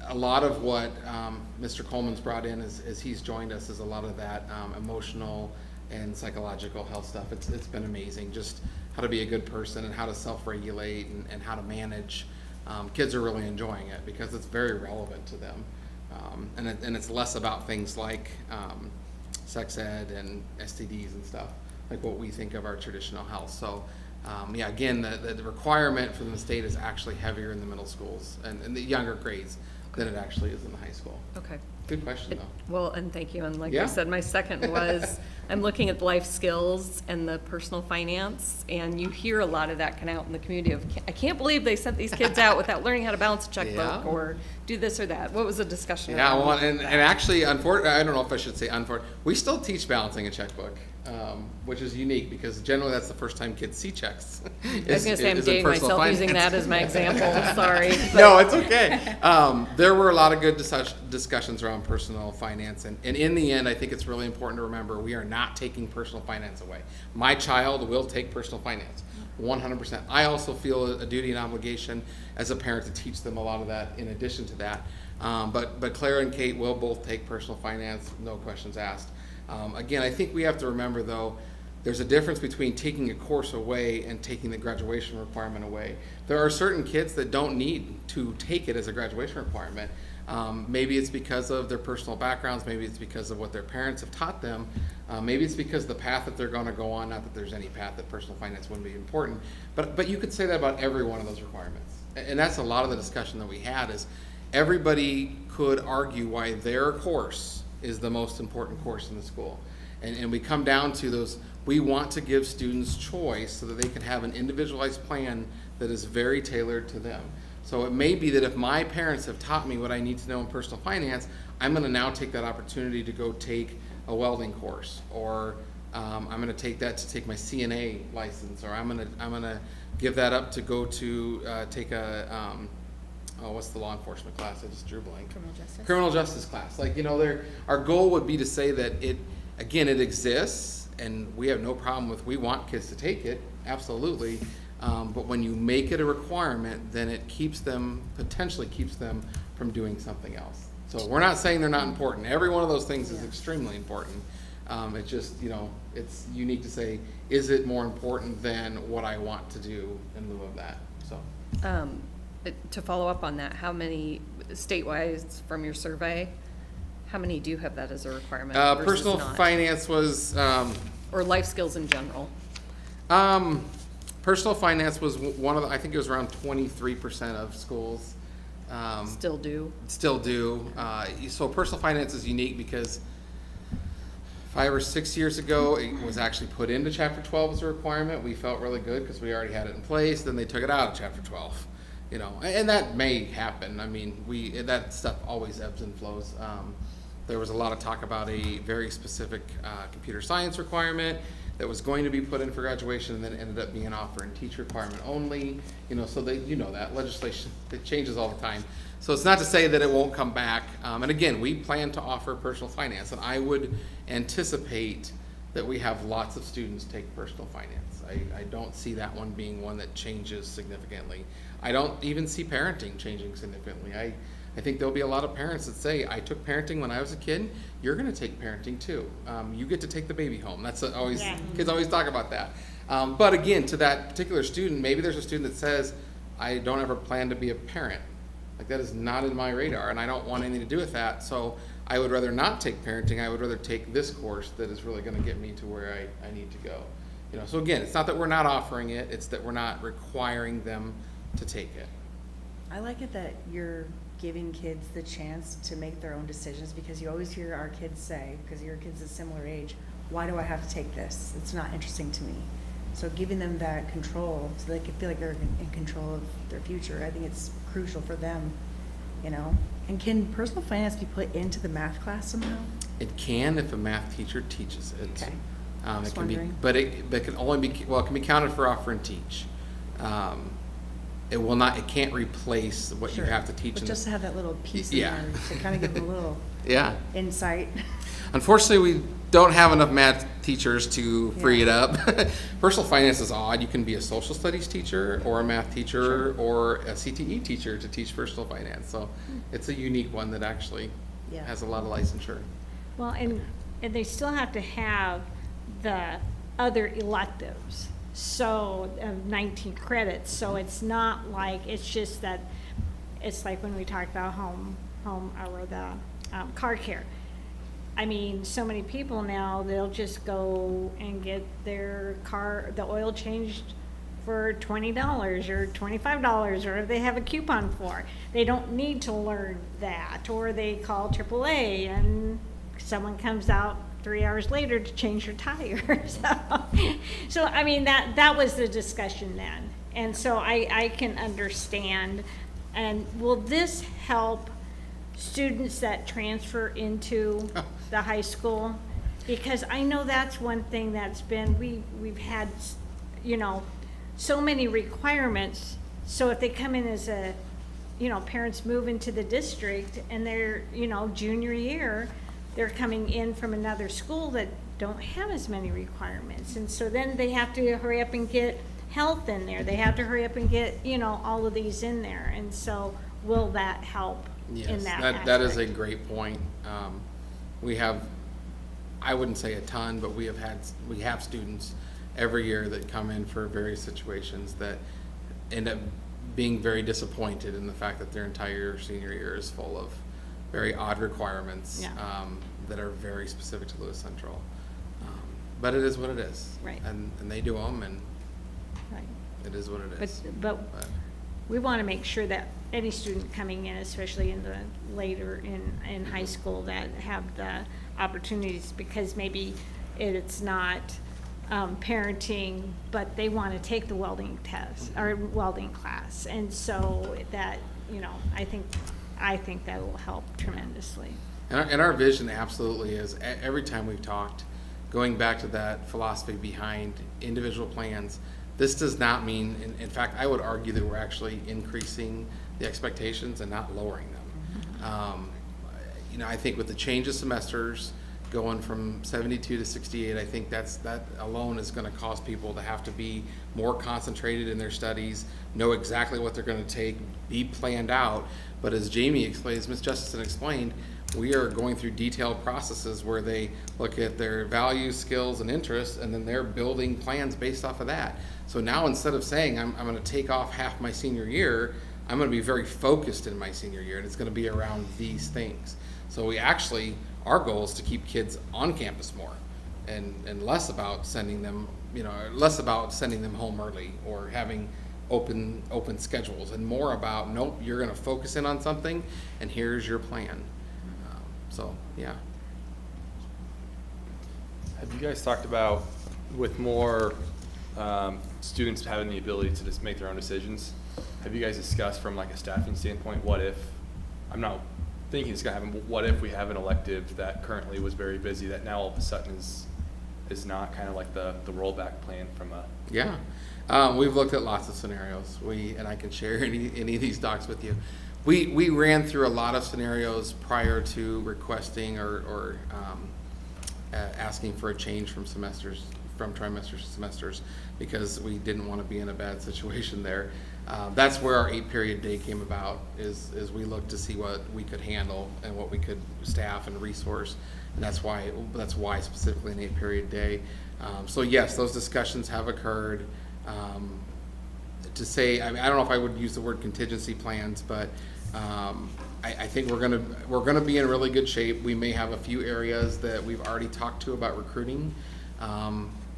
a lot of what Mr. Coleman's brought in as he's joined us is a lot of that emotional and psychological health stuff. It's been amazing, just how to be a good person and how to self-regulate and how to manage. Kids are really enjoying it because it's very relevant to them. And it's less about things like sex ed and STDs and stuff, like what we think of our traditional health. So again, the requirement from the state is actually heavier in the middle schools and in the younger grades than it actually is in the high school. Okay. Good question, though. Well, and thank you, and like Yeah. I said, my second was, I'm looking at life skills and the personal finance, and you hear a lot of that kind of out in the community of, I can't believe they sent these kids out without learning how to balance a checkbook Yeah. or do this or that. What was the discussion Yeah, around well, and that? actually, I don't know if I should say unfortunately, we still teach balancing a checkbook, which is unique because generally that's the first time kids see checks. I was gonna say, I'm dating myself using that as my example, sorry. No, it's okay. There were a lot of good discussions around personal finance, and in the end, I think it's really important to remember we are not taking personal finance away. My child will take personal finance, 100%. I also feel a duty and obligation as a parent to teach them a lot of that in addition to that. But Claire and Kate will both take personal finance, no questions asked. Again, I think we have to remember, though, there's a difference between taking a course away and taking the graduation requirement away. There are certain kids that don't need to take it as a graduation requirement. Maybe it's because of their personal backgrounds, maybe it's because of what their parents have taught them, Maybe it's because the path that they're gonna go on, not that there's any path that personal finance wouldn't be important, but you could say that about every one of those requirements. And that's a lot of the discussion that we had, is everybody could argue why their course is the most important course in the school. And we come down to those, we want to give students choice so that they can have an individualized plan that is very tailored to them. So it may be that if my parents have taught me what I need to know in personal finance, I'm gonna now take that opportunity to go take a welding course, or I'm gonna take that to take my CNA license, or I'm gonna give that up to go to take a what's the law enforcement class? I just drew a blank. Criminal justice class. Like, you know, our goal would be to say that it exists, and we have no problem with, we want kids to take it, absolutely. But when you make it a requirement, then it potentially keeps them from doing something else. So we're not saying they're not important. Every one of those things is extremely important. It's just, you know, it's unique to say, is it more important than what I want to do in lieu of that? So. To follow up on that, how many, statewide from your survey, how many do have that as a requirement versus Personal not? finance was, Or life skills in general? personal finance was one of the, I think it was around 23% of schools. Still do? Still do. So personal finance is unique because 5 or 6 years ago, it was actually put into Chapter 12 as a requirement. We felt really good because we already had it in place. Then they took it out of Chapter 12. You know, and that may happen. I mean, that stuff always ebbs and flows. There was a lot of talk about a very specific computer science requirement that was going to be put in for graduation, and then ended up being an offer and teach requirement only. You know, so that legislation, it changes all the time. So it's not to say that it won't come back. And again, we plan to offer personal finance, and I would anticipate that we have lots of students take personal finance. I don't see that one being one that changes significantly. I don't even see parenting changing significantly. I think there'll be a lot of parents that say, I took parenting when I was a kid, you're gonna take parenting too. You get to take the baby home. That's always, kids always talk about that. But again, to that particular student, maybe there's a student that says, I don't ever plan to be a parent. Like, that is not in my radar, and I don't want anything to do with that. So I would rather not take parenting. I would rather take this course that is really gonna get me to where I need to go. You know, so again, it's not that we're not offering it, it's that we're not requiring them to take it. I like it that you're giving kids the chance to make their own decisions, because you always hear our kids say, because your kid's a similar age, why do I have to take this? It's not interesting to me. So giving them that control so they can feel like they're in control of their future, I think it's crucial for them, you know? And can personal finance be put into the math class somehow? It can if a math teacher teaches it. Okay. It Just can be, wondering. but it can only be, well, it can be counted for offer and teach. It will not, it can't replace what you Sure. have to teach. But in just the- to have that little piece in Yeah. there to kind of give them a little Yeah. insight. Unfortunately, we don't have enough math teachers to free Yeah. it up. Personal finance is odd. You can be a social studies teacher or a math teacher or a CTE teacher to teach personal finance. So it's a unique one that actually Yeah. has a lot of licensure. Well, and they still have to have the other electives, so, 19 credits, so it's not like, it's just that, it's like when we talked about home, or the car care. I mean, so many people now, they'll just go and get their car, the oil changed for $20 or $25, or if they have a coupon for. They don't need to learn that, or they call AAA and someone comes out 3 hours later to change your tires. So I mean, that was the discussion then. And so I can understand. And will this help students that transfer into the high school? Because I know that's one thing that's been, we've had, you know, so many requirements. So if they come in as a, you know, parents move into the district and they're, you know, junior year, they're coming in from another school that don't have as many requirements. And so then they have to hurry up and get health in there. They have to hurry up and get, you know, all of these in there. And so will that help in Yes, that that is a aspect? great point. We have, I wouldn't say a ton, but we have students every year that come in for various situations that end up being very disappointed in the fact that their entire senior year is full of very odd requirements Yeah. that are very specific to Lewis Central. But it is what it is. Right. And they do them, and Right. it is what it But, is. but we want to make sure that any student coming in, especially in the later in high school, that have the opportunities, because maybe it's not parenting, but they want to take the welding test or welding class, and so that, I think that will help tremendously. And our vision absolutely is, every time we've talked, going back to that philosophy behind individual plans, this does not mean, in fact, I would argue that we're actually increasing the expectations and not lowering them. I think with the change of semesters, going from 72 to 68, I think that alone is going to cause people to have to be more concentrated in their studies, know exactly what they're going to take, be planned out. But as Jamie explained, as Ms. Justison explained, we are going through detailed processes where they look at their values, skills, and interests, and then they're building plans based off of that. So now, instead of saying, I'm going to take off half my senior year, I'm going to be very focused in my senior year, and it's going to be around these things. So our goal is to keep kids on campus more, and less about sending them, home early or having open schedules, and more about, nope, you're going to focus in on something, and here's your plan. Yeah. Have you guys talked about, with more students having the ability to just make their own decisions, have you guys discussed from like a staffing standpoint, what if, I'm not thinking it's gonna happen, but what if we have an elective that currently was very busy that now all of a sudden is not, kind of like the rollback plan from a... Yeah. We've looked at lots of scenarios. And I can share any of these docs with you. We ran through a lot of scenarios prior to requesting or asking for a change from trimesters to semesters, because we didn't want to be in a bad situation there. That's where our 8-period day came about, is we looked to see what we could handle and what we could staff and resource, and that's why specifically an 8-period day. So yes, those discussions have occurred. To say, I don't know if I would use the word contingency plans, but I think we're gonna be in really good shape. We may have a few areas that we've already talked to about recruiting.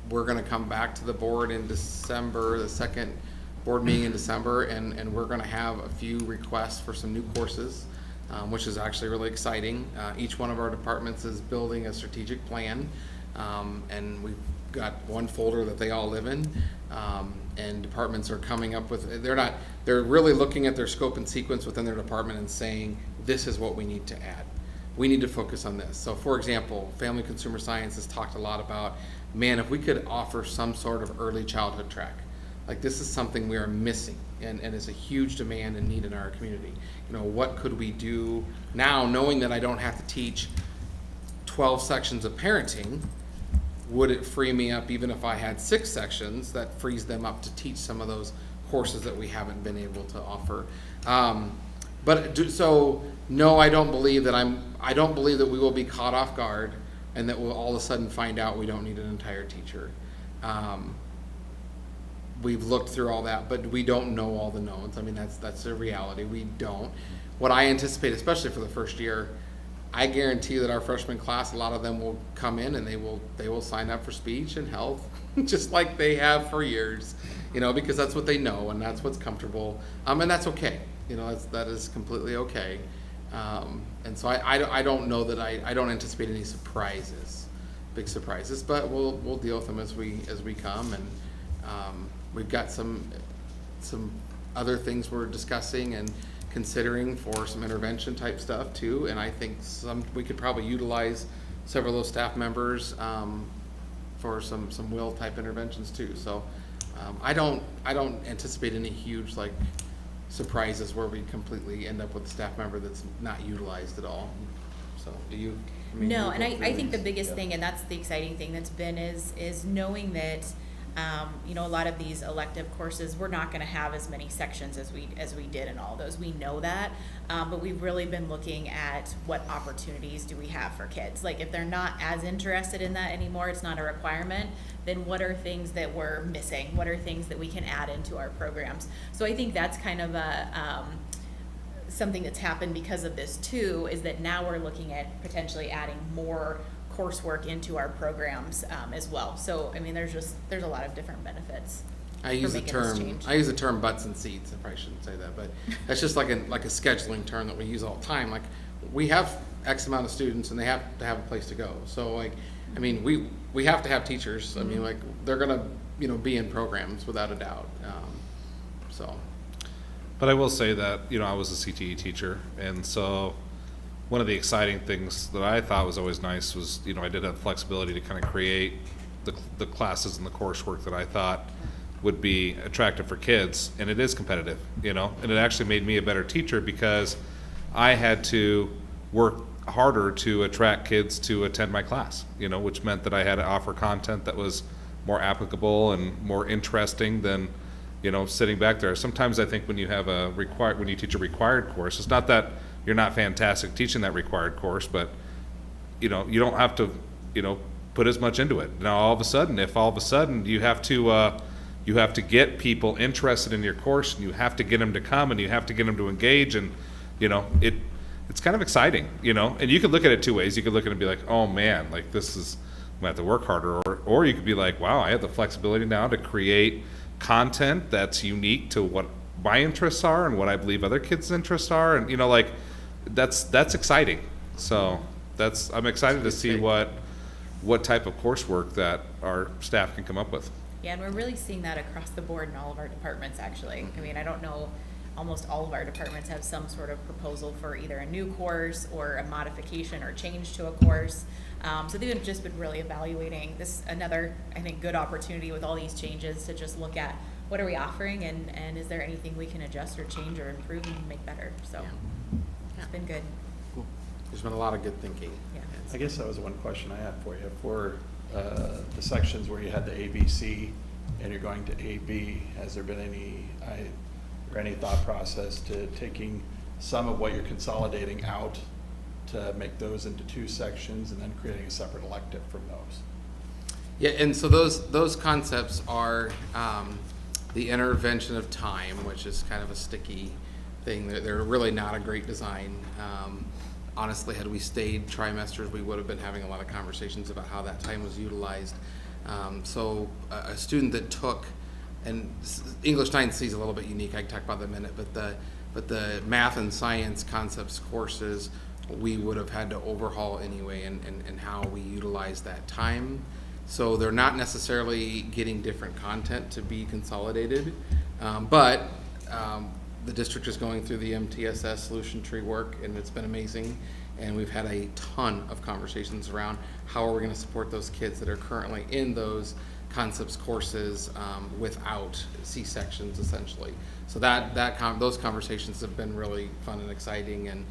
We're gonna come back to the board in December, the second board meeting in December, and we're gonna have a few requests for some new courses, which is actually really exciting. Each one of our departments is building a strategic plan, and we've got one folder that they all live in. And departments are coming up with, they're really looking at their scope and sequence within their department and saying, this is what we need to add. We need to focus on this. So for example, Family Consumer Science has talked a lot about, man, if we could offer some sort of early childhood track, like this is something we are missing, and is a huge demand and need in our community. What could we do now, knowing that I don't have to teach 12 sections of parenting? Would it free me up, even if I had 6 sections, that frees them up to teach some of those courses that we haven't been able to offer? So no, I don't believe that we will be caught off guard and that we'll all of a sudden find out we don't need an entire teacher. We've looked through all that, but we don't know all the knowns. I mean, that's a reality. We don't. What I anticipate, especially for the first year, I guarantee that our freshman class, a lot of them will come in and they will sign up for speech and health, just like they have for years, because that's what they know and that's what's comfortable, and that's okay. That is completely okay. And so I don't know that I don't anticipate any big surprises, but we'll deal with them as we come, and we've got some other things we're discussing and considering for some intervention type stuff too, and I think we could probably utilize several of those staff members for some will type interventions too. So I don't anticipate any huge surprises where we completely end up with a staff member that's not utilized at all. So do you? No, and I think the biggest thing, and that's the exciting thing that's been, is knowing that a lot of these elective courses, we're not going to have as many sections as we did in all those. We know that, but we've really been looking at what opportunities do we have for kids. Like if they're not as interested in that anymore, it's not a requirement, then what are things that we're missing? What are things that we can add into our programs? So I think that's kind of something that's happened because of this too, is that now we're looking at potentially adding more coursework into our programs as well. So, I mean, there's a lot of different benefits. I use the making this term, change. I use the term butts and seats. I probably shouldn't say that, but that's just like a scheduling term that we use all the time. Like, we have X amount of students and they have to have a place to go. So like, I mean, we have to have teachers. I mean, like, they're gonna, be in programs without a doubt. So. But I will say that, I was a CTE teacher, and so one of the exciting things that I thought was always nice was, I did have flexibility to kind of create the classes and the coursework that I thought would be attractive for kids, and it is competitive, and it actually made me a better teacher because I had to work harder to attract kids to attend my class, which meant that I had to offer content that was more applicable and more interesting than, sitting back there. Sometimes I think when you teach a required course, it's not that you're not fantastic teaching that required course, but, you don't have to, put as much into it. Now, if all of a sudden you have to get people interested in your course, and you have to get them to come, and you have to get them to engage, and, it's kind of exciting, and you could look at it two ways. You could look at it and be like, oh man, like I'm gonna have to work harder, or you could be like, wow, I have the flexibility now to create content that's unique to what my interests are and what I believe other kids' interests are, and that's exciting. So I'm excited to see what type of coursework that our staff can come up with. Yeah, and we're really seeing that across the board in all of our departments, actually. I mean, I don't know, almost all of our departments have some sort of proposal for either a new course or a modification or change to a course. So they've just been really evaluating this, another, I think, good opportunity with all these changes to just look at what are we offering, and is there anything we can adjust or change or improve and make better. So it's been good. Cool. There's been a lot of good thinking. Yeah. I guess that was one question I had for you. For the sections where you had the ABC and you're going to AB, has there been any thought process to taking some of what you're consolidating out to make those into two sections and then creating a separate elective from those? Yeah, and so those concepts are the intervention of time, which is kind of a sticky thing. They're really not a great design. Honestly, had we stayed trimesters, we would have been having a lot of conversations about how that time was utilized. So a student that took, and English 9C is a little bit unique, I can talk about that in a minute, but the math and science concepts courses, we would have had to overhaul anyway, and how we utilize that time. So they're not necessarily getting different content to be consolidated, but the district is going through the MTSS solution tree work, and it's been amazing. And we've had a ton of conversations around how are we going to support those kids that are currently in those concepts courses without C-sections, essentially. So those conversations have been really fun and exciting, and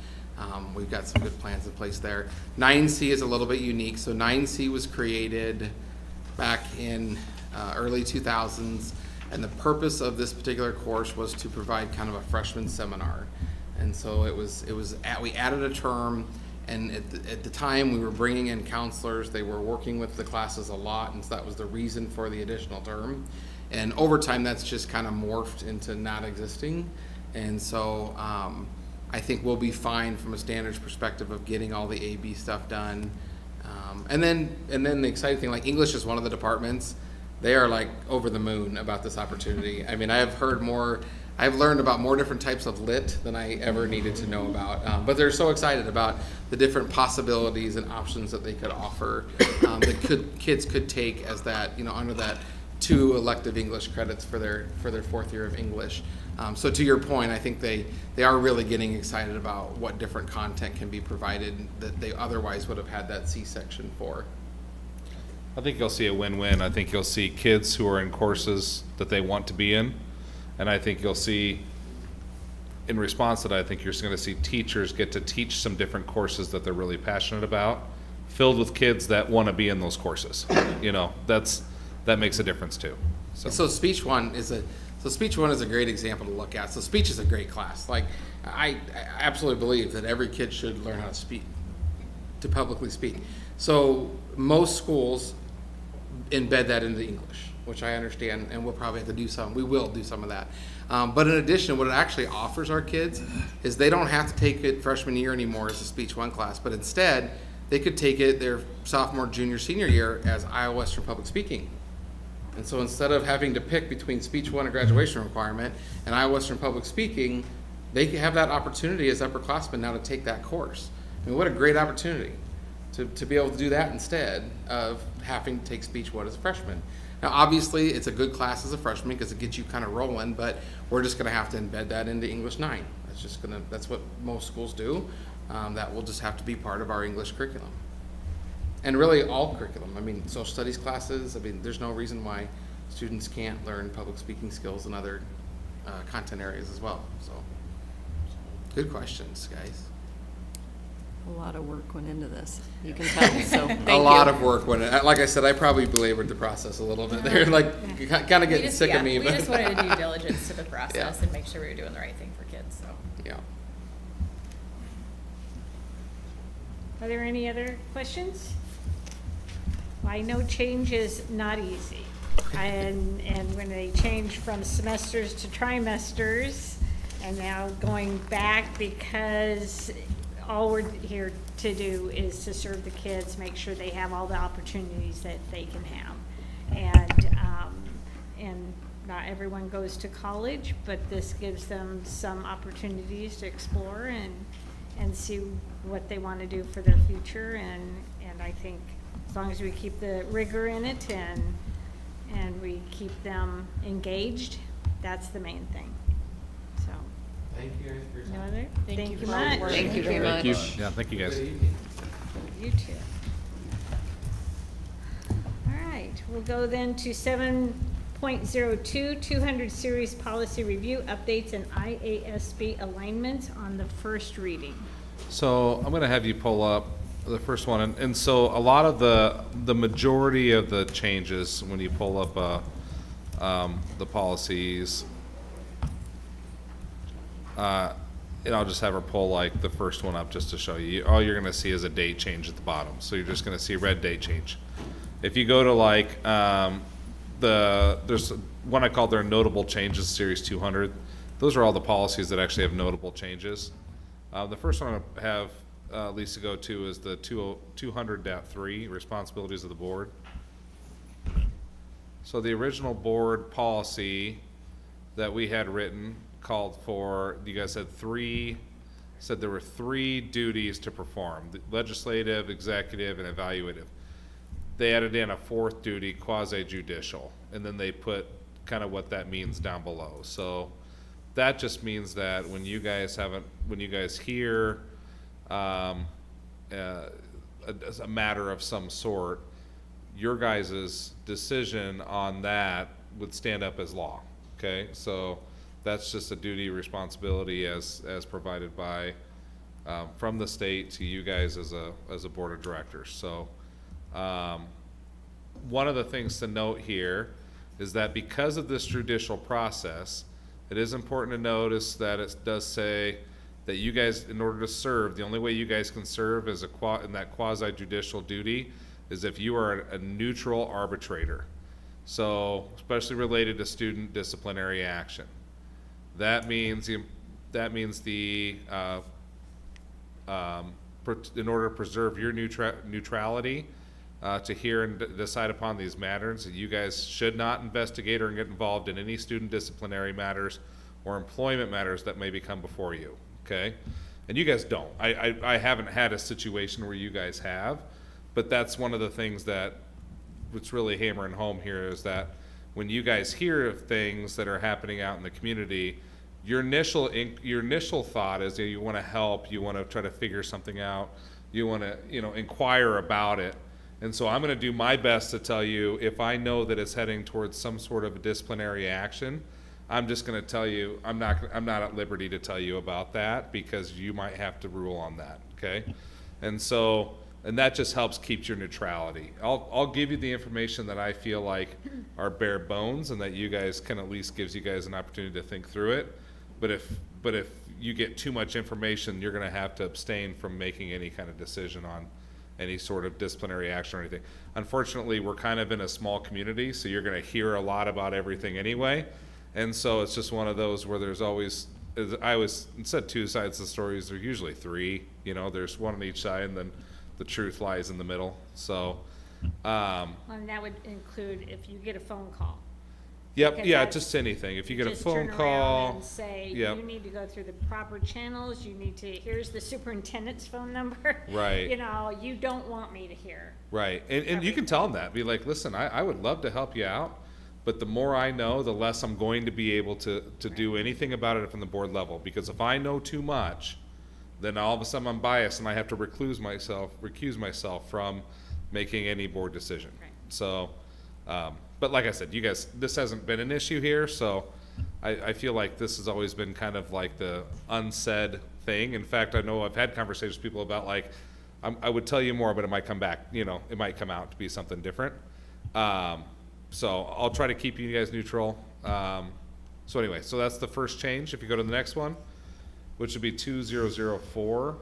we've got some good plans in place there. 9C is a little bit unique. So 9C was created back in early 2000s. And the purpose of this particular course was to provide kind of a freshman seminar. And so we added a term, and at the time we were bringing in counselors. They were working with the classes a lot, and so that was the reason for the additional term. And over time, that's just kind of morphed into not existing. And so I think we'll be fine from a standards perspective of getting all the AB stuff done. And then the exciting thing, like English is one of the departments. They are like over the moon about this opportunity. I mean, I've learned about more different types of lit than I ever needed to know about. But they're so excited about the different possibilities and options that they could offer, that kids could take as that, under that 2 elective English credits for their 4th year of English. So to your point, I think they are really getting excited about what different content can be provided that they otherwise would have had that C-section for. I think you'll see a win-win. I think you'll see kids who are in courses that they want to be in, and I think you'll see, in response to that, I think you're going to see teachers get to teach some different courses that they're really passionate about, filled with kids that want to be in those courses. That makes a difference too. So speech one is a great example to look at. So speech is a great class. Like I absolutely believe that every kid should learn how to speak, to publicly speak. So most schools embed that into English, which I understand, and we'll probably have to do some. We will do some of that. But in addition, what it actually offers our kids is they don't have to take it freshman year anymore as a speech one class, but instead they could take it their sophomore, junior, senior year as Iowa Western Public Speaking. And so instead of having to pick between Speech 1, a graduation requirement, and Iowa Western Public Speaking, they have that opportunity as upperclassmen now to take that course. I mean, what a great opportunity to be able to do that instead of having to take Speech 1 as a freshman. Now, obviously, it's a good class as a freshman because it gets you kind of rolling, but we're just going to have to embed that into English 9. That's what most schools do. That will just have to be part of our English curriculum. And really all curriculum. I mean, social studies classes, I mean, there's no reason why students can't learn public speaking skills in other content areas as well. So, good questions, guys. A lot of work went into this, you can tell, so thank you. A lot of work went in. Like I said, I probably belabored the process a little bit there, like kind of getting sick of me. We But just wanted to do diligence to the process and make sure we were doing the right thing for kids, so. Yeah. Are there any other questions? Well, I know change is not easy. And when they change from semesters to trimesters, and now going back, because all we're here to do is to serve the kids, make sure they have all the opportunities that they can have. And not everyone goes to college, but this gives them some opportunities to explore and see what they want to do for their future. And I think as long as we keep the rigor in it and we keep them engaged, that's the main thing. So, Thank you guys for your no time. other? Thank you for all the much. work. Thank you very much. Yeah, thank you guys. Good evening. You too. All right, we'll go then to 7.02, 200 Series Policy Review Updates and IASB Alignments on the first reading. So I'm going to have you pull up the first one, and so a lot of the majority of the changes when you pull up the policies, and I'll just have her pull like the first one up just to show you. All you're going to see is a date change at the bottom, so you're just going to see red date change. If you go to like there's one I called their notable changes, Series 200. Those are all the policies that actually have notable changes. The first one I have Lisa go to is the 200.3, responsibilities of the board. So the original board policy that we had written called for, you guys said there were 3 duties to perform: the legislative, executive, and evaluative. They added in a 4th duty, quasi-judicial, and then they put kind of what that means down below. So that just means that when you guys hear a matter of some sort, your guys' decision on that would stand up as law. Okay, so that's just a duty, responsibility as provided by from the state to you guys as a board of directors. So one of the things to note here is that because of this judicial process, it is important to notice that it does say that you guys, in order to serve, the only way you guys can serve as in that quasi-judicial duty is if you are a neutral arbitrator. So, especially related to student disciplinary action. That means in order to preserve your neutrality, to hear and decide upon these matters, you guys should not investigate or get involved in any student disciplinary matters or employment matters that may become before you. Okay, and you guys don't. I haven't had a situation where you guys have, but that's one of the things that what's really hammering home here is that when you guys hear of things that are happening out in the community, your initial thought is that you want to help, you want to try to figure something out, you want to inquire about it. And so I'm going to do my best to tell you if I know that it's heading towards some sort of a disciplinary action. I'm just going to tell you I'm not at liberty to tell you about that because you might have to rule on that. Okay, and that just helps keep your neutrality. I'll give you the information that I feel like are bare bones and that you guys can at least gives you guys an opportunity to think through it. But if you get too much information, you're going to have to abstain from making any kind of decision on any sort of disciplinary action or anything. Unfortunately, we're kind of in a small community, so you're going to hear a lot about everything anyway. And so it's just one of those where there's always, I always said 2 sides of the stories, there's usually 3, there's one on each side, and then the truth lies in the middle. So, And that would include if you get a phone call. yep, Because yeah, that's- just anything. If you get a Just phone turn around call, and say, yep. you need to go through the proper channels, you need to, here's the superintendent's phone number. Right. You know, you don't want me to hear. right, and you can tell them that. Be like, listen, I would love to help you out, but the more I know, the less I'm going to be able to do anything about it from the board level. Because if I know too much, then all of a sudden I'm biased and I have to recuse myself from making any board decision. Right. So, but like I said, you guys, this hasn't been an issue here, so I feel like this has always been kind of like the unsaid thing. In fact, I know I've had conversations with people about like, I would tell you more, but it might come back, it might come out to be something different. So I'll try to keep you guys neutral. So anyway, so that's the first change. If you go to the next one, which would be 2004.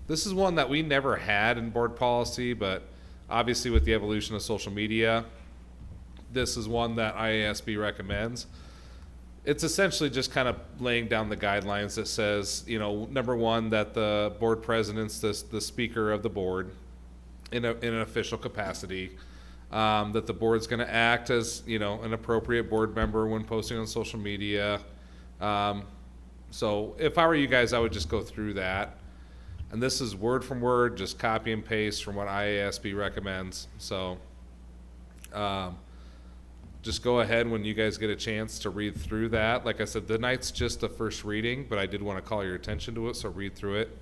This is one that we never had in board policy, but obviously with the evolution of social media, this is one that IASB recommends. It's essentially just kind of laying down the guidelines that says, number one, that the board president's the speaker of the board in an official capacity, that the board's going to act as, an appropriate board member when posting on social media. So if I were you guys, I would just go through that. And this is word from word, just copy and paste from what IASB recommends. So just go ahead when you guys get a chance to read through that. Like I said, the night's just the first reading, but I did want to call your attention to it, so read through it.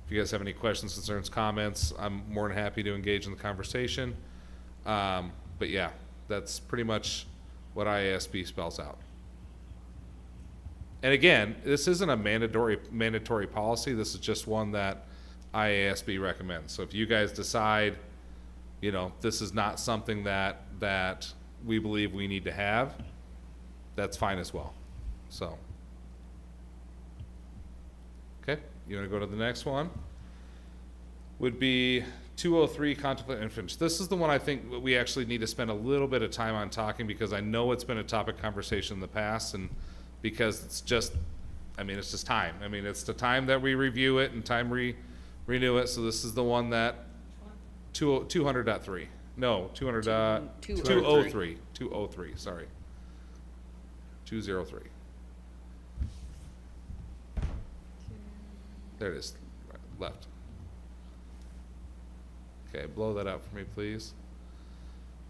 If you guys have any questions, concerns, comments, I'm more than happy to engage in the conversation. But yeah, that's pretty much what IASB spells out. And again, this isn't a mandatory policy. This is just one that IASB recommends. So if you guys decide, this is not something that we believe we need to have, that's fine as well. So, okay, you want to go to the next one? Would be 203, conflict of interest. This is the one I think we actually need to spend a little bit of time on talking, because I know it's been a topic conversation in the past, and because it's just time. It's the time that we review it and time renew it. So this is the one that 200.3. No, 203. 203, sorry. 203. There it is, left. Okay, blow that out for me, please.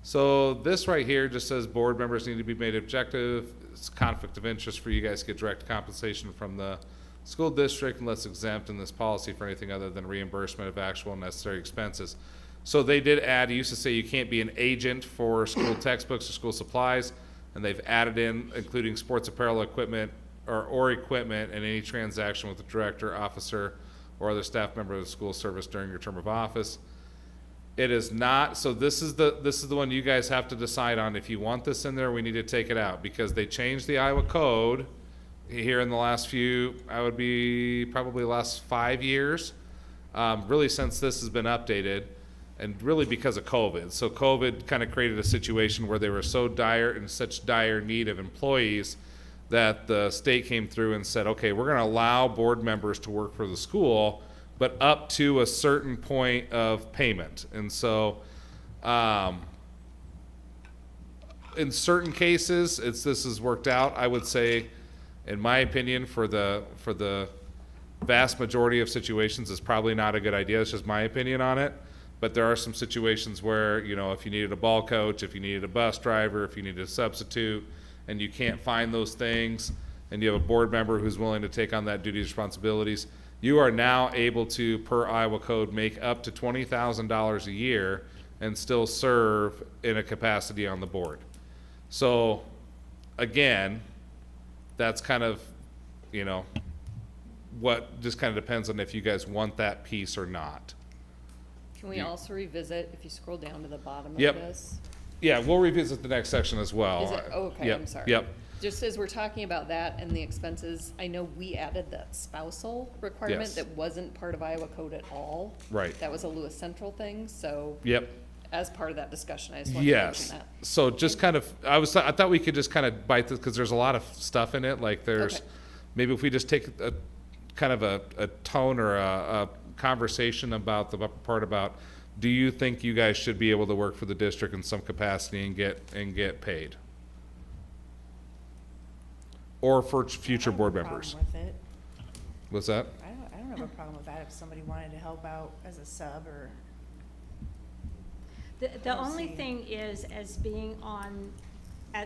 So this right here just says board members need to be made objective. It's conflict of interest for you guys to get direct compensation from the school district unless exempt in this policy for anything other than reimbursement of actual necessary expenses. So they did add, it used to say you can't be an agent for school textbooks or school supplies, and they've added in including sports apparel equipment or equipment in any transaction with the director, officer, or other staff member of the school service during your term of office. It is not, so this is the one you guys have to decide on. If you want this in there, we need to take it out, because they changed the Iowa code here in the last probably last 5 years, really since this has been updated, and really because of COVID. So COVID kind of created a situation where they were so in such dire need of employees that the state came through and said, okay, we're going to allow board members to work for the school, but up to a certain point of payment. And so, in certain cases, this has worked out. I would say, in my opinion, for the vast majority of situations, it's probably not a good idea. It's just my opinion on it. But there are some situations where, if you needed a ball coach, if you needed a bus driver, if you needed a substitute, and you can't find those things, and you have a board member who's willing to take on that duties, responsibilities, you are now able to, per Iowa code, make up to $20,000 a year and still serve in a capacity on the board. So, again, that's kind of, what just kind of depends on if you guys want that piece or not. Can we also revisit, if you scroll down to the bottom of Yep. this? Yeah, we'll revisit the next section as well. Is it, oh, okay, Yep, I'm sorry. Yep. Just as we're talking about that and the expenses, I know we added that spousal requirement Yes. that wasn't part of Iowa code at all. Right. That was a Lewis Central thing, so. Yep. As part of that discussion, I just wanted to mention Yes. that. So just kind of, I thought we could just kind of bite this, because there's a lot of stuff in it. Like there's, Okay. maybe if we just take a kind of a tone or conversation about the upper part about, do you think you guys should be able to work for the district in some capacity and get paid? Or for future board members? I don't have a problem with it. What's that? I don't have a problem with that if somebody wanted to help out as a sub or. The only thing is, as being on,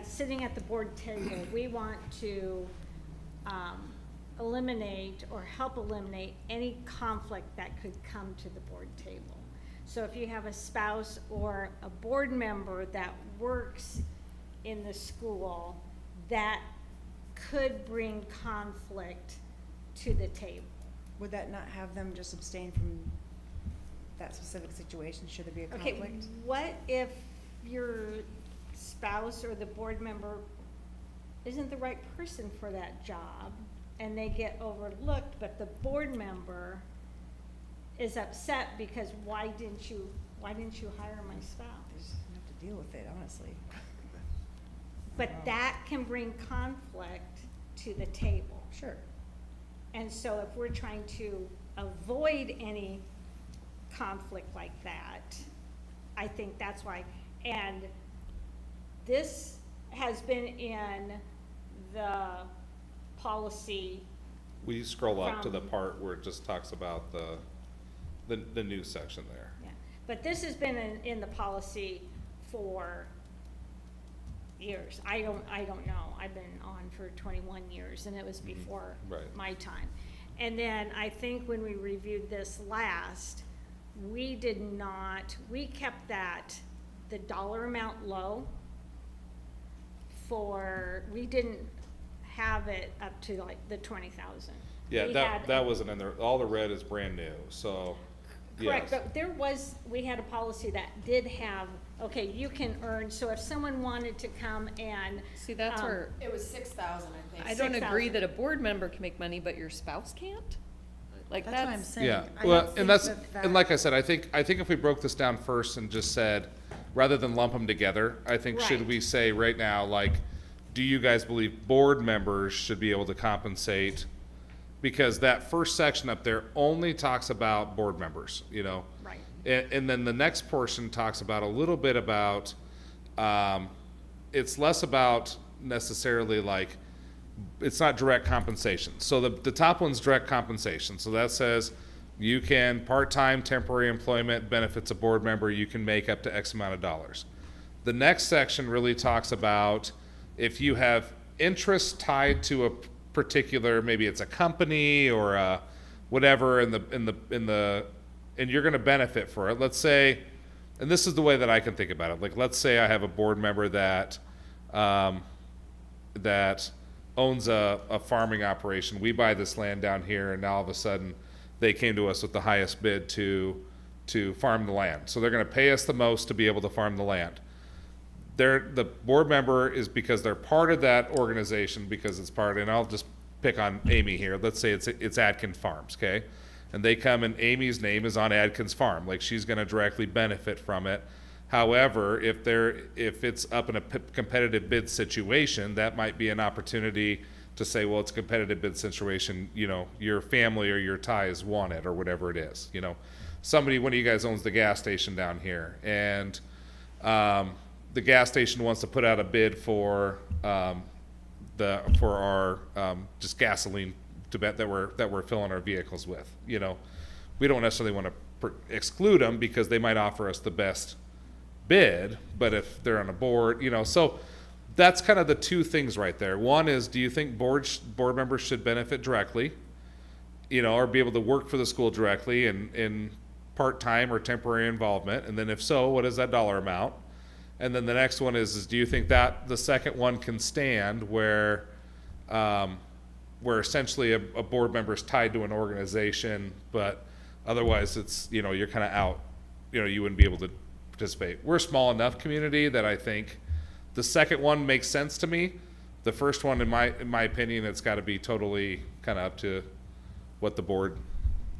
sitting at the board table, we want to eliminate or help eliminate any conflict that could come to the board table. So if you have a spouse or a board member that works in the school, that could bring conflict to the table. Would that not have them just abstain from that specific situation? Should there be a Okay, conflict? what if your spouse or the board member isn't the right person for that job and they get overlooked, but the board member is upset because why didn't you hire my They spouse? just have to deal with it, honestly. But that can bring conflict to the table. Sure. And so if we're trying to avoid any conflict like that, I think that's why. And this has been in the policy. We scroll up to the From- part where it just talks about the new section there. Yeah, but this has been in the policy for years. I don't know. I've been on for 21 years, and it was before Right. my time. And then I think when we reviewed this last, we kept the dollar amount low we didn't have it up to like the 20,000. Yeah, We that had- wasn't in there. All the red is brand new, so, Correct, yes. but we had a policy that did have, okay, you can earn, so if someone wanted to come and. See, that's where, It was 6,000, I think. I don't agree 6,000. that a board member can make money, but your spouse can't? Like, That's what I'm that's, saying. Yeah, I well, don't think and that's, that and like I said, I think if we broke this down first and just said, rather than lump them together, I think should Right. we say right now, like, do you guys believe board members should be able to compensate? Because that first section up there only talks about board members, you know? Right. And then the next portion talks about a little bit about, it's less about necessarily like, it's not direct compensation. So the top one's direct compensation. So that says you can, part-time temporary employment benefits a board member, you can make up to X amount of dollars. The next section really talks about if you have interest tied to a particular, maybe it's a company or a whatever and you're gonna benefit for it. Let's say, and this is the way that I can think about it. Like, let's say I have a board member that owns a farming operation. We buy this land down here, and now all of a sudden, they came to us with the highest bid to farm the land. So they're gonna pay us the most to be able to farm the land. The board member is because they're part of that organization, because it's part, and I'll just pick on Amy here. Let's say it's Adkins Farms, okay? And they come and Amy's name is on Adkins Farm, like she's gonna directly benefit from it. However, if it's up in a competitive bid situation, that might be an opportunity to say, well, it's a competitive bid situation, you know, your family or your ties want it, or whatever it is, you know. One of you guys owns the gas station down here, and the gas station wants to put out a bid for our just gasoline that we're filling our vehicles with, you know. We don't necessarily want to exclude them because they might offer us the best bid, but if they're on a board, you know, so that's kind of the two things right there. One is, do you think board members should benefit directly, you know, or be able to work for the school directly in part-time or temporary involvement? And then if so, what is that dollar amount? And then the next one is do you think that the second one can stand where essentially a board member is tied to an organization, but otherwise it's, you know, you're kind of out, you know, you wouldn't be able to participate. We're a small enough community that I think the second one makes sense to me. The first one, in my opinion, it's got to be totally kind of up to what the board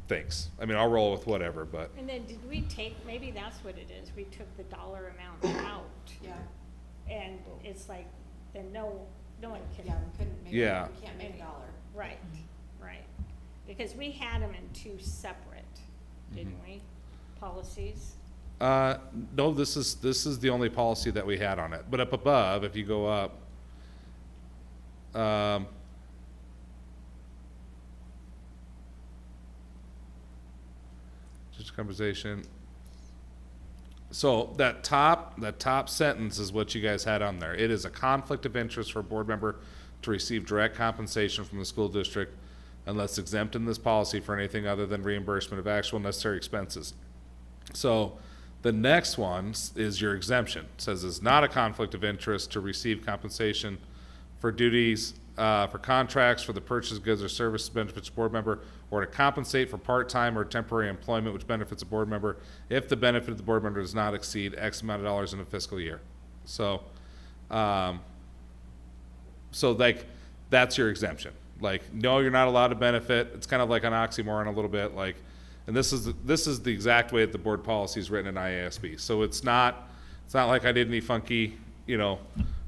thinks. I mean, I'll roll with whatever, but And then did we maybe that's what it is, we took the dollar amount out. Yeah, And it's like, then no one can. yeah, we couldn't make, Yeah. we can't make a dollar. Right, right. Because we had them in two separate didn't we? Policies. No, this is the only policy that we had on it. But up above, if you go up, just conversation. So that top sentence is what you guys had on there. It is a conflict of interest for a board member to receive direct compensation from the school district unless exempt in this policy for anything other than reimbursement of actual necessary expenses. So the next one is your exemption. It says it's not a conflict of interest to receive compensation for duties, for contracts, for the purchase of goods or services benefits a board member, or to compensate for part-time or temporary employment which benefits a board member if the benefit of the board member does not exceed X amount of dollars in a fiscal year. So, like, that's your exemption. Like, no, you're not allowed to benefit. It's kind of like an oxymoron a little bit, like, and this is the exact way that the board policy is written in IASB. So it's not like I did any funky,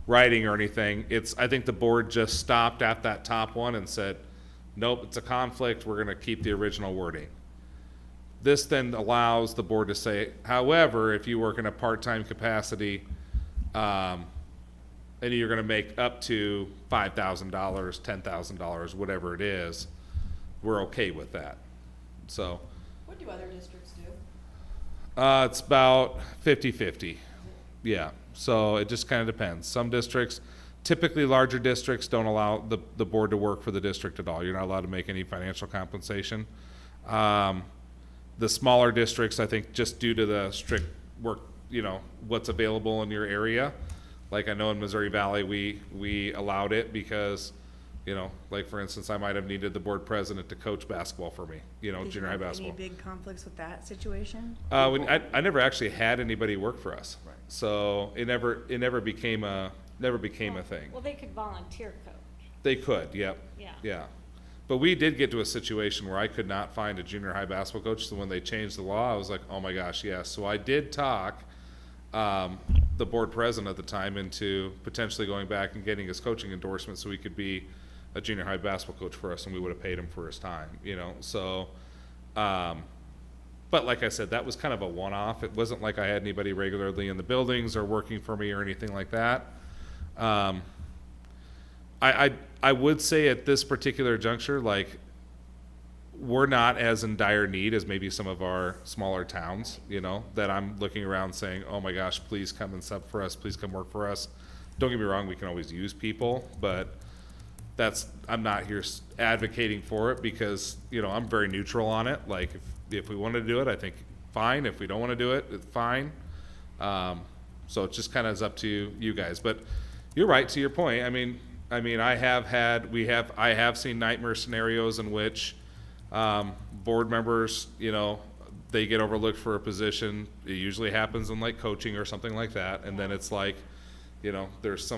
writing or anything. I think the board just stopped at that top one and said, nope, it's a conflict. We're going to keep the original wording. This then allows the board to say, however, if you work in a part-time capacity, and you're going to make up to $5,000, $10,000, whatever it is, we're okay with that. So. What do other districts do? It's about 50-50. Yeah, so it just kind of depends. Some districts, typically larger districts, don't allow the board to work for the district at all. You're not allowed to make any financial compensation. The smaller districts, I think, just due to the strict work, what's available in your area. Like I know in Missouri Valley, we allowed it because, like for instance, I might have needed the board president to coach basketball for me, Did you junior high have basketball. Any big conflicts with that situation? I never actually had anybody work for us, Right. so it never became a thing. Well, they could volunteer coach. They could, yep. Yeah. Yeah. But we did get to a situation where I could not find a junior high basketball coach, so when they changed the law, I was like, oh my gosh, yes. So I did talk the board president at the time into potentially going back and getting his coaching endorsement so he could be a junior high basketball coach for us, and we would have paid him for his time, so but like I said, that was kind of a one-off. It wasn't like I had anybody regularly in the buildings or working for me or anything like that. I would say at this particular juncture, like, we're not as in dire need as maybe some of our smaller towns, that I'm looking around saying, oh my gosh, please come and sub for us, please come work for us. Don't get me wrong, we can always use people, but I'm not here advocating for it because, I'm very neutral on it. Like, if we want to do it, I think fine. If we don't want to do it, it's fine. So it just kind of is up to you guys. But you're right, to your point. I mean, I have seen nightmare scenarios in which board members, they get overlooked for a position. It usually happens in like coaching or something like that. And then it's like, there's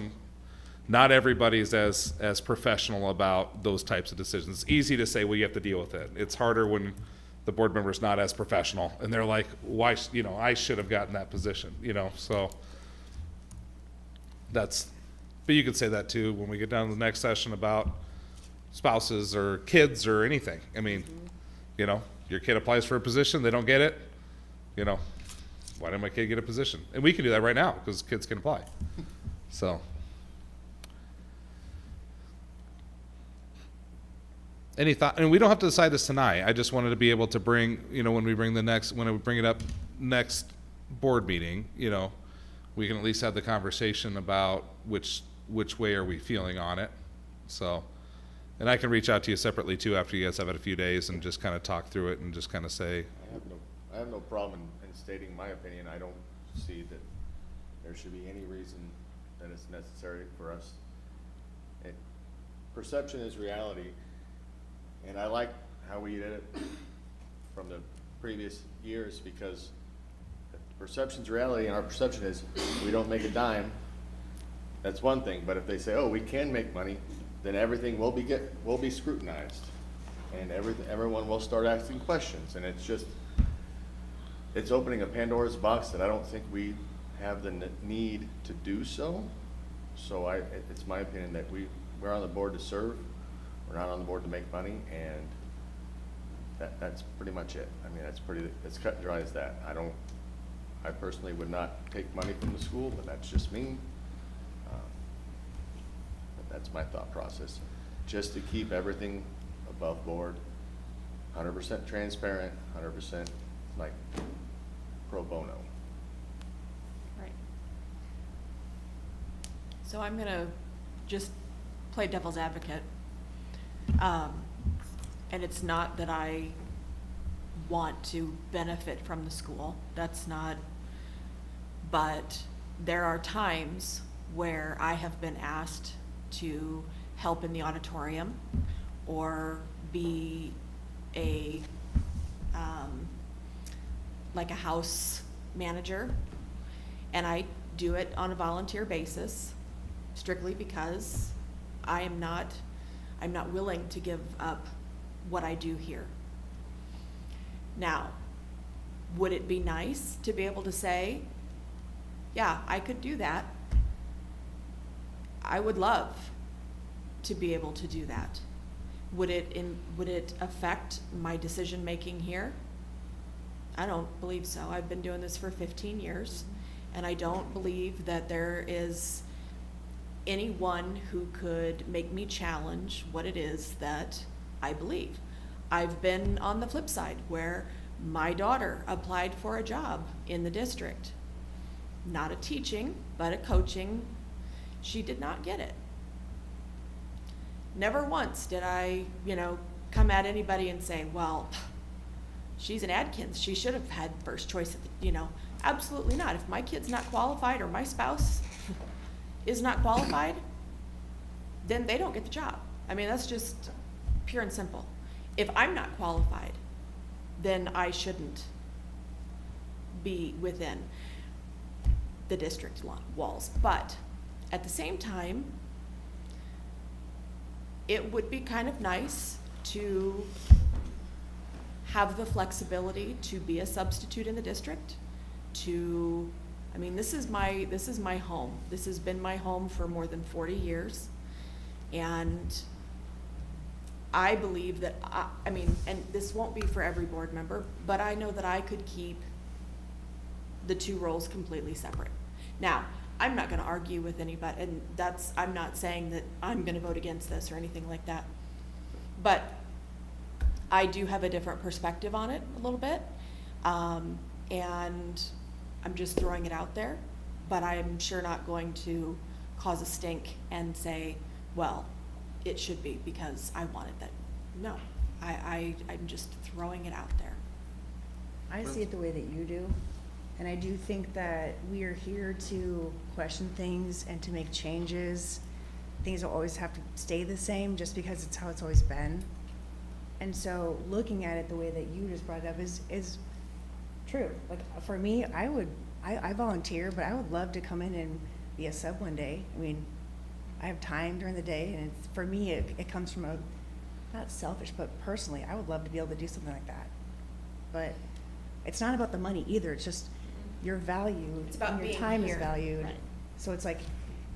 not everybody's as professional about those types of decisions. It's easy to say, well, you have to deal with it. It's harder when the board member's not as professional and they're like, why, I should have gotten that position, so but you could say that too when we get down to the next session about spouses or kids or anything. I mean, your kid applies for a position, they don't get it, why didn't my kid get a position? And we can do that right now because kids can apply. So. Any thought? And we don't have to decide this tonight. I just wanted to be able to bring, when we bring it up next board meeting, we can at least have the conversation about which way are we feeling on it. So, and I can reach out to you separately too after you guys have had a few days and just kind of talk through it and just kind of say. I have no problem in stating my opinion. I don't see that there should be any reason that it's necessary for us. Perception is reality. And I like how we did it from the previous years because perception's reality and our perception is we don't make a dime. That's one thing. But if they say, oh, we can make money, then everything will be scrutinized. And everyone will start asking questions. And it's opening a Pandora's box that I don't think we have the need to do so. So it's my opinion that we're on the board to serve. We're not on the board to make money, and That's pretty much it. I mean, it's cut and dry as that. I personally would not take money from the school, but that's just me. But that's my thought process, just to keep everything above board, 100% transparent, 100% like pro bono. Right. So I'm gonna just play devil's advocate. And it's not that I want to benefit from the school, that's not, but there are times where I have been asked to help in the auditorium or be like a house manager, and I do it on a volunteer basis, strictly because I'm not willing to give up what I do here. Now, would it be nice to be able to say, yeah, I could do that? I would love to be able to do that. Would it affect my decision-making here? I don't believe so. I've been doing this for 15 years, and I don't believe that there is anyone who could make me challenge what it is that I believe. I've been on the flip side where my daughter applied for a job in the district. Not a teaching, but a coaching. She did not get it. Never once did I, come at anybody and say, well, she's an Adkins, she should have had first choice, absolutely not. If my kid's not qualified or my spouse is not qualified, then they don't get the job. I mean, that's just pure and simple. If I'm not qualified, then I shouldn't be within the district walls. But at the same time, it would be kind of nice to have the flexibility to be a substitute in the district, this is my home. This has been my home for more than 40 years. And I believe that, and this won't be for every board member, but I know that I could keep the two roles completely separate. Now, I'm not gonna argue with anybody, and I'm not saying that I'm gonna vote against this or anything like that. But I do have a different perspective on it a little bit. And I'm just throwing it out there, but I'm sure not going to cause a stink and say, well, it should be because I wanted that. No, I'm just throwing it out there. I see it the way that you do, and I do think that we are here to question things and to make changes. Things don't always have to stay the same just because it's how it's always been. And so looking at it the way that you just brought it up is true. Like for me, I volunteer, but I would love to come in and be a sub one day. I mean, I have time during the day, and for me, it comes from not selfish, but personally, I would love to be able to do something like that. But it's not about the money either. It's just your value. It's about and your being time here. is valued. Right. So it's like,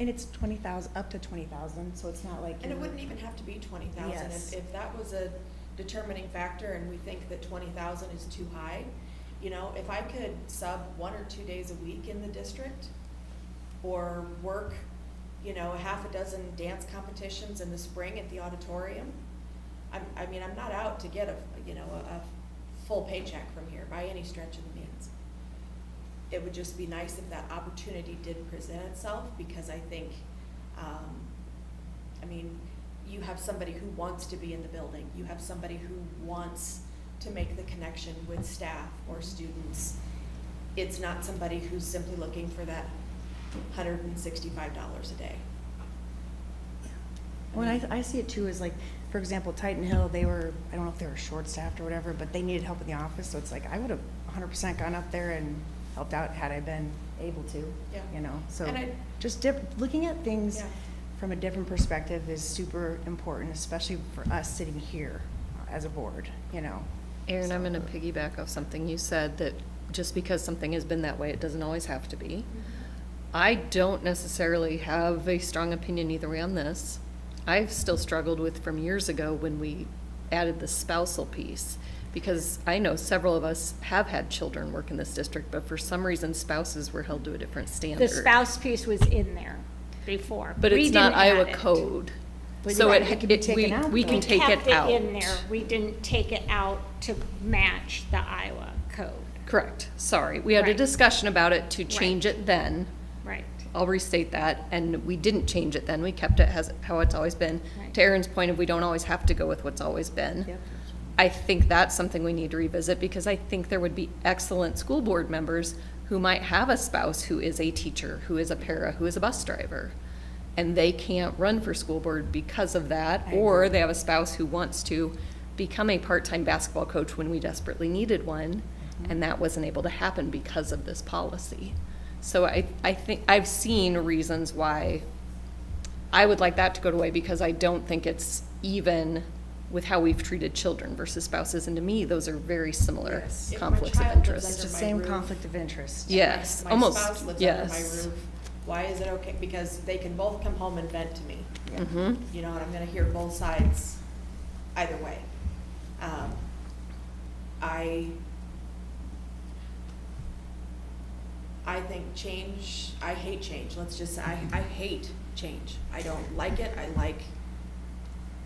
and it's 20,000 up to 20,000. So it's not like. And it wouldn't even have to be 20,000. Yes. If that was a determining factor and we think that 20,000 is too high, if I could sub 1 or 2 days a week in the district or work, a half a dozen dance competitions in the spring at the auditorium, I'm not out to get a full paycheck from here by any stretch of the means. It would just be nice if that opportunity did present itself, because I think, you have somebody who wants to be in the building. You have somebody who wants to make the connection with staff or students. It's not somebody who's simply looking for that $165 a day. Well, I see it too as like, for example, Titan Hill, I don't know if they were short-staffed or whatever, but they needed help in the office, so it's like, I would have 100% gone up there and helped out had I been able to, Yeah. So And just looking at things Yeah. from a different perspective is super important, especially for us sitting here as a board, Erin, I'm gonna piggyback off something you said, that just because something has been that way, it doesn't always have to be. I don't necessarily have a strong opinion either way on this. I've still struggled with from years ago when we added the spousal piece, Because I know several of us have had children work in this district, but for some reason spouses were held to a different standard. The spouse piece was in there before. But We it's not didn't add Iowa it. code. But So right, it, it could be it- taken out, we though. can We take it out. kept it in there. We didn't take it out to match the Iowa code. Correct, sorry. We had a Right. discussion about it to change it then. Right. I'll restate that, and we didn't change it then. We kept it as, how it's always been. Right. To Erin's point of, we don't always have to go with what's always been. Yep. I think that's something we need to revisit, because I think there would be excellent school board members who might have a spouse who is a teacher, who is a para, who is a bus driver. And they can't run for school board because of that, I or agree. they have a spouse who wants to become a part-time basketball coach when we desperately needed one, and that wasn't able to happen because of this policy. So I think, I've seen reasons why I would like that to go away, because I don't think it's even with how we've treated children versus spouses, and to me, those are very similar Yes. If my conflicts of child lives interest. It's the my same roof. conflict of interest. Yes, My almost, spouse lives under my yes. roof. Why is it okay? Because they can both come home and vent to me. Mhm. You know, and I'm gonna hear both sides either way. I think change, I hate change. Let's just say, I hate change. I don't like it. I like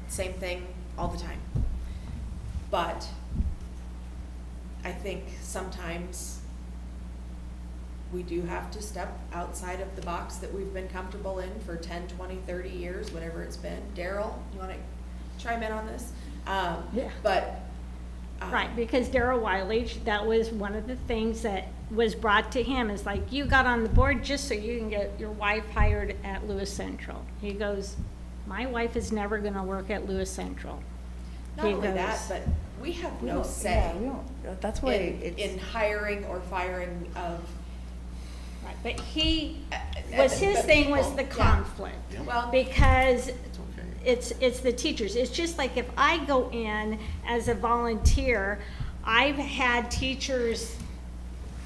same thing all the time. But I think sometimes we do have to step outside of the box that we've been comfortable in for 10, 20, 30 years, whatever it's been. Daryl, you wanna chime in on this? Yeah. But. Right, because Darrell Wiley, that was one of the things that was brought to him, is like, you got on the board just so you can get your wife hired at Lewis Central. He goes, my wife is never gonna work at Lewis Central. Not He only that, goes- but we have We no don't- say yeah, we don't- that's why in it's. hiring or firing of. Right, but he, uh, was his but thing was people, the yeah. conflict. Well- Because It's okay. it's the teachers. It's just like if I go in as a volunteer, I've had teachers,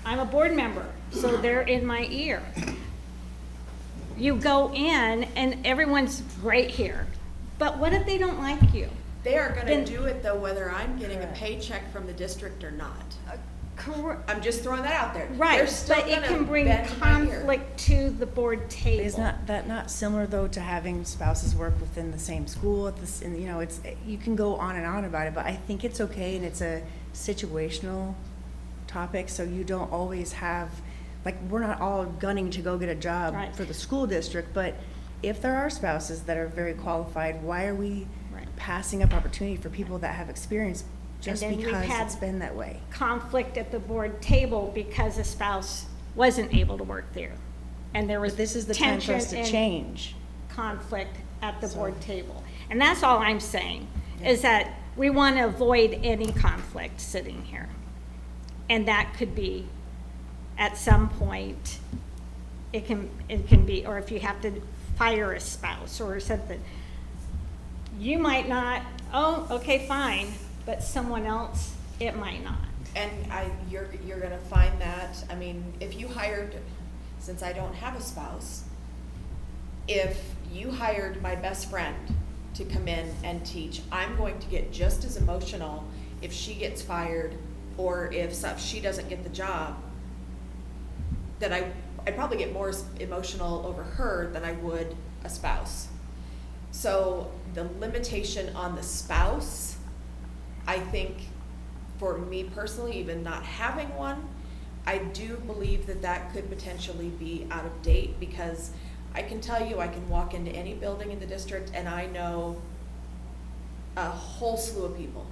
I'm a board member, so they're in my ear. You go in and everyone's great here, but what if they don't like you? They are gonna Then- do it though, whether I'm getting a Correct. paycheck from the district or not. Correct. I'm just throwing that out there. They're Right, still but it gonna can bring bend my ear. conflict to the board table. Is not that not similar though to having spouses work within the same school at this, and you know, it's, you can go on and on about it, but I think it's okay and it's a situational topic, so you don't always have, like, we're not all gunning to go get a job Right. for the school district, but if there are spouses that are very qualified, why are we Right. passing up opportunity for people that have experience just then we've because had- it's been that way? Conflict at the board table because a spouse wasn't able to work there. And there was But this is the time for us tension to and change. conflict at the So- board table. And that's all I'm saying, is that we want to avoid any conflict sitting here. And that could be, at some point, it can be, or if you have to fire a spouse or something. You might not, oh, okay, fine, but someone else, it might not. And you're gonna find that, I mean, if you hired, since I don't have a spouse, if you hired my best friend to come in and teach, I'm going to get just as emotional if she gets fired or if she doesn't get the job, that I'd probably get more emotional over her than I would a spouse. So the limitation on the spouse, I think, for me personally, even not having one, I do believe that that could potentially be out of date, because I can tell you, I can walk into any building in the district and I know a whole slew of people.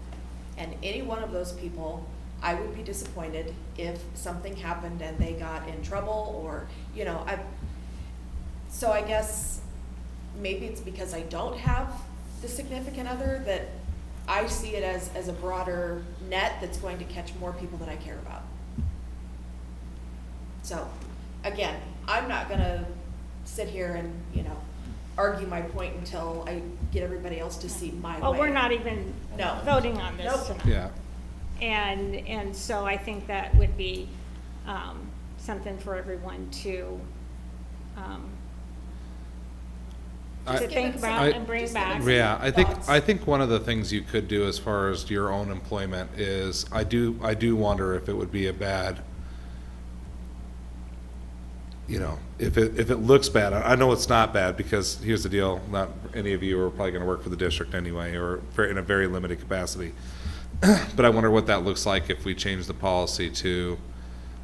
And any one of those people, I would be disappointed if something happened and they got in trouble, or, you know, so I guess maybe it's because I don't have the significant other that I see it as a broader net that's going to catch more people that I care about. So, again, I'm not gonna sit here and, you know, argue my point until I get everybody else to see my way. Well, we're not even No. voting on this Nope. tonight. Yeah. And so I think that would be something for everyone to to think about and bring back. Yeah, I think one of the things you could do as far as your own employment is, I do wonder if it would be a bad, you know, if it looks bad. I know it's not bad, because here's the deal, not any of you are probably gonna work for the district anyway, or in a very limited capacity. But I wonder what that looks like if we change the policy to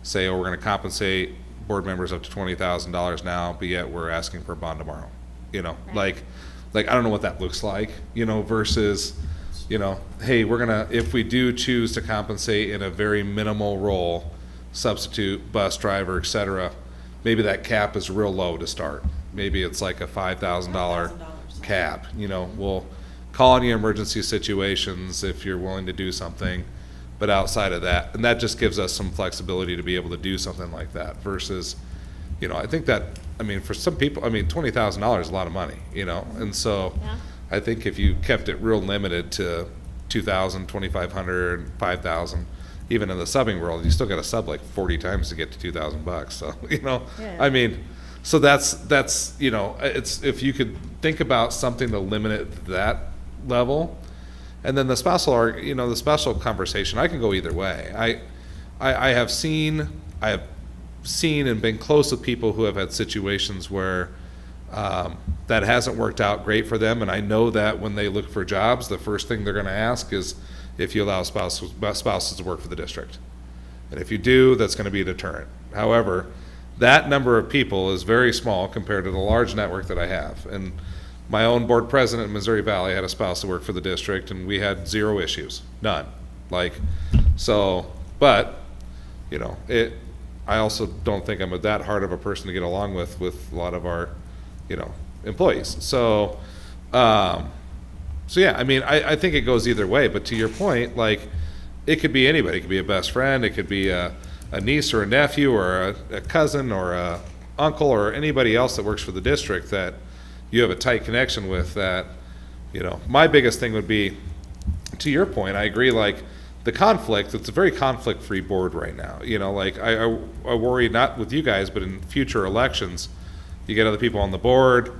say, oh, we're gonna compensate board members up to $20,000 now, but yet we're asking for a bond tomorrow. You know, like I don't know what that looks like, you know, versus, you know, hey, we're gonna, if we do choose to compensate in a very minimal role, substitute, bus driver, et cetera, maybe that cap is real low to start. Maybe it's like a $5,000 cap, you know, we'll call on your emergency situations if you're willing to do something, but outside of that, and that just gives us some flexibility to be able to do something like that versus, you know, I think that, I mean, for some people, I mean, $20,000 is a lot of money, you know, and so Yeah. I think if you kept it real limited to 2,000, 2,500, 5,000, even in the subbing world, you still got to sub like 40 times to get to $2,000. So, you know, Yeah. I mean, so that's, you know, it's, if you could think about something to limit it to that level, and then the spousal, you know, the special conversation, I can go either way. I have seen and been close with people who have had situations where that hasn't worked out great for them, and I know that when they look for jobs, the first thing they're going to ask is if you allow spouses to work for the district. And if you do, that's going to be a deterrent. However, that number of people is very small compared to the large network that I have. And my own board president in Missouri Valley had a spouse that worked for the district, and we had 0 issues, none. Like, so, but, you know, I also don't think I'm that hard of a person to get along with a lot of our, you know, employees. So, yeah, I mean, I think it goes either way, but to your point, like, it could be anybody. It could be a best friend, it could be a niece or a nephew or a cousin or a uncle or anybody else that works for the district that you have a tight connection with that, you know. My biggest thing would be, to your point, I agree, like, the conflict, it's a very conflict-free board right now. You know, like, I worry, not with you guys, but in future elections, you get other people on the board,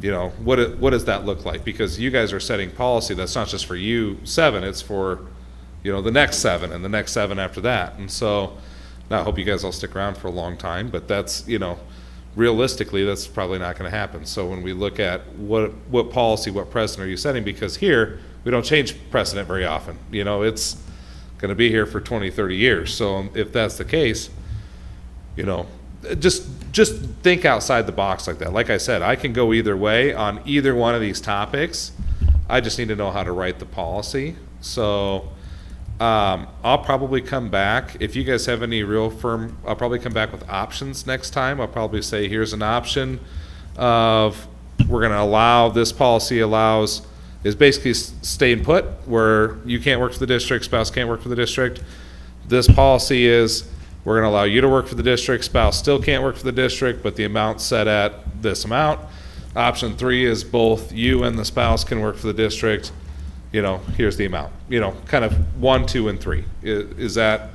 you know, what does that look like? Because you guys are setting policy that's not just for you 7, it's for, you know, the next 7 and the next 7 after that. And so, now I hope you guys all stick around for a long time, but that's, you know, realistically, that's probably not going to happen. So when we look at what policy, what precedent are you setting? Because here, we don't change precedent very often. You know, it's going to be here for 20, 30 years. So if that's the case, you know, just think outside the box like that. Like I said, I can go either way on either one of these topics. I just need to know how to write the policy. So I'll probably come back. If you guys have any real firm, I'll probably come back with options next time. I'll probably say, here's an option of, we're going to allow, this policy allows, is basically staying put, where you can't work for the district, spouse can't work for the district. This policy is, we're going to allow you to work for the district, spouse still can't work for the district, but the amount's set at this amount. Option 3 is both you and the spouse can work for the district. You know, here's the amount, you know, kind of 1, 2, and 3. Is that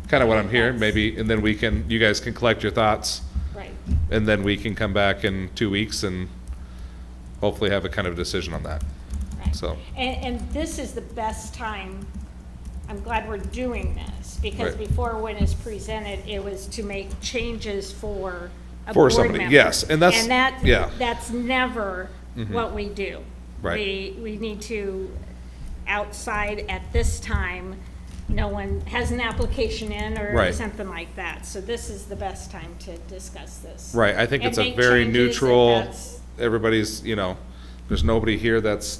kind of what I'm hearing? Maybe, and then you guys can collect your thoughts. Right. And then we can come back in 2 weeks and hopefully have a kind of decision on that. Right. So. And this is the best time, I'm glad we're doing this, because Right. before, when it's presented, it was to make changes for a For board somebody, member. yes, and that's- yeah. That's never Mhm. what we do. Right. We need to, outside at this time, no one has an application in or Right. something like that. So this is the best time to discuss this. Right, I think And it's a make very changes if neutral, that's- everybody's, you know, there's nobody here that's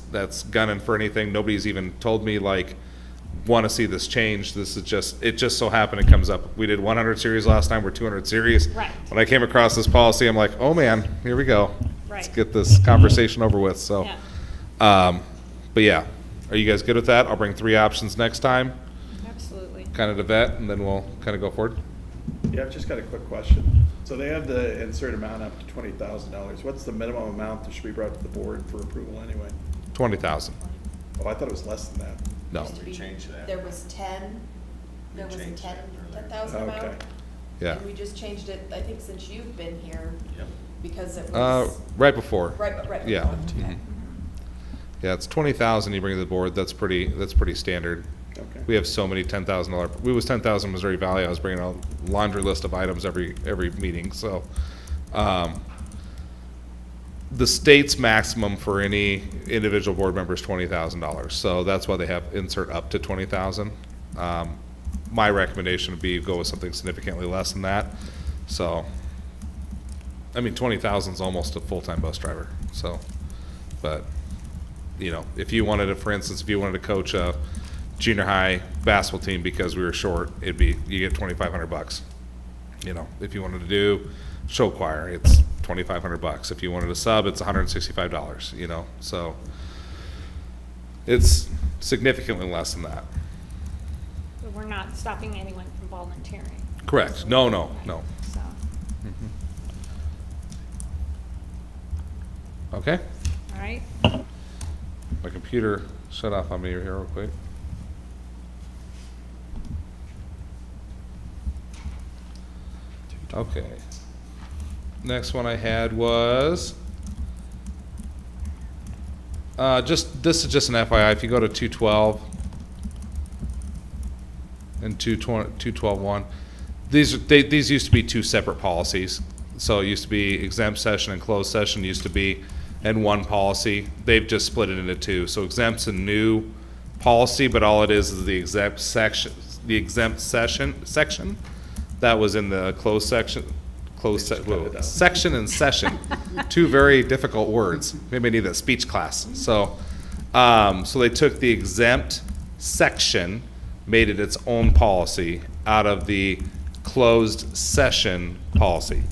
gunning for anything. Nobody's even told me, like, want to see this change. This is just, it just so happened it comes up. We did 100 series last time, we're 200 series. Right. When I came across this policy, I'm like, oh man, here we go. Let's Right. get this conversation over with, so. Yeah. But yeah, are you guys good with that? I'll bring 3 options next time, Absolutely. kind of to vet, and then we'll kind of go forward. Yeah, I've just got a quick question. So they have the insert amount up to $20,000. What's the minimum amount that should be brought to the board for approval anyway? 20,000. Oh, I thought it was less than that. No. Used to be- changed that. There was 10, there was a changed that earlier. 10,000 Okay. amount. Yeah. And we just changed it, I think, since you've been here. Yep. Because it was Right before. right Yeah. before. Mhm. Yeah, it's 20,000 you bring to the board, that's pretty standard. Okay. We have so many $10,000, we was 10,000 Missouri Valley, I was bringing a laundry list of items every meeting, so. The state's maximum for any individual board member is $20,000, so that's why they have insert up to 20,000. My recommendation would be go with something significantly less than that, so. I mean, 20,000 is almost a full-time bus driver, so, but, you know, if you wanted to, for instance, if you wanted to coach a junior high basketball team because we were short, it'd be, you get $2,500. You know, if you wanted to do show choir, it's $2,500. If you wanted to sub, it's $165, you know, so it's significantly less than that. But we're not stopping anyone from volunteering. Correct. No. So, Okay? all right, My computer shut off on me here real quick. Okay. Next one I had was, this is just an FYI, if you go to 212 and 212.1, these used to be two separate policies. So it used to be exempt session and closed session used to be in one policy. They've just split it into two. So exempt's a new policy, but all it is the exempt section, section that was in the closed section, section and session. Two very difficult words. Maybe I need a speech class. So, so they took the exempt section, made it its own policy out of the closed session policy.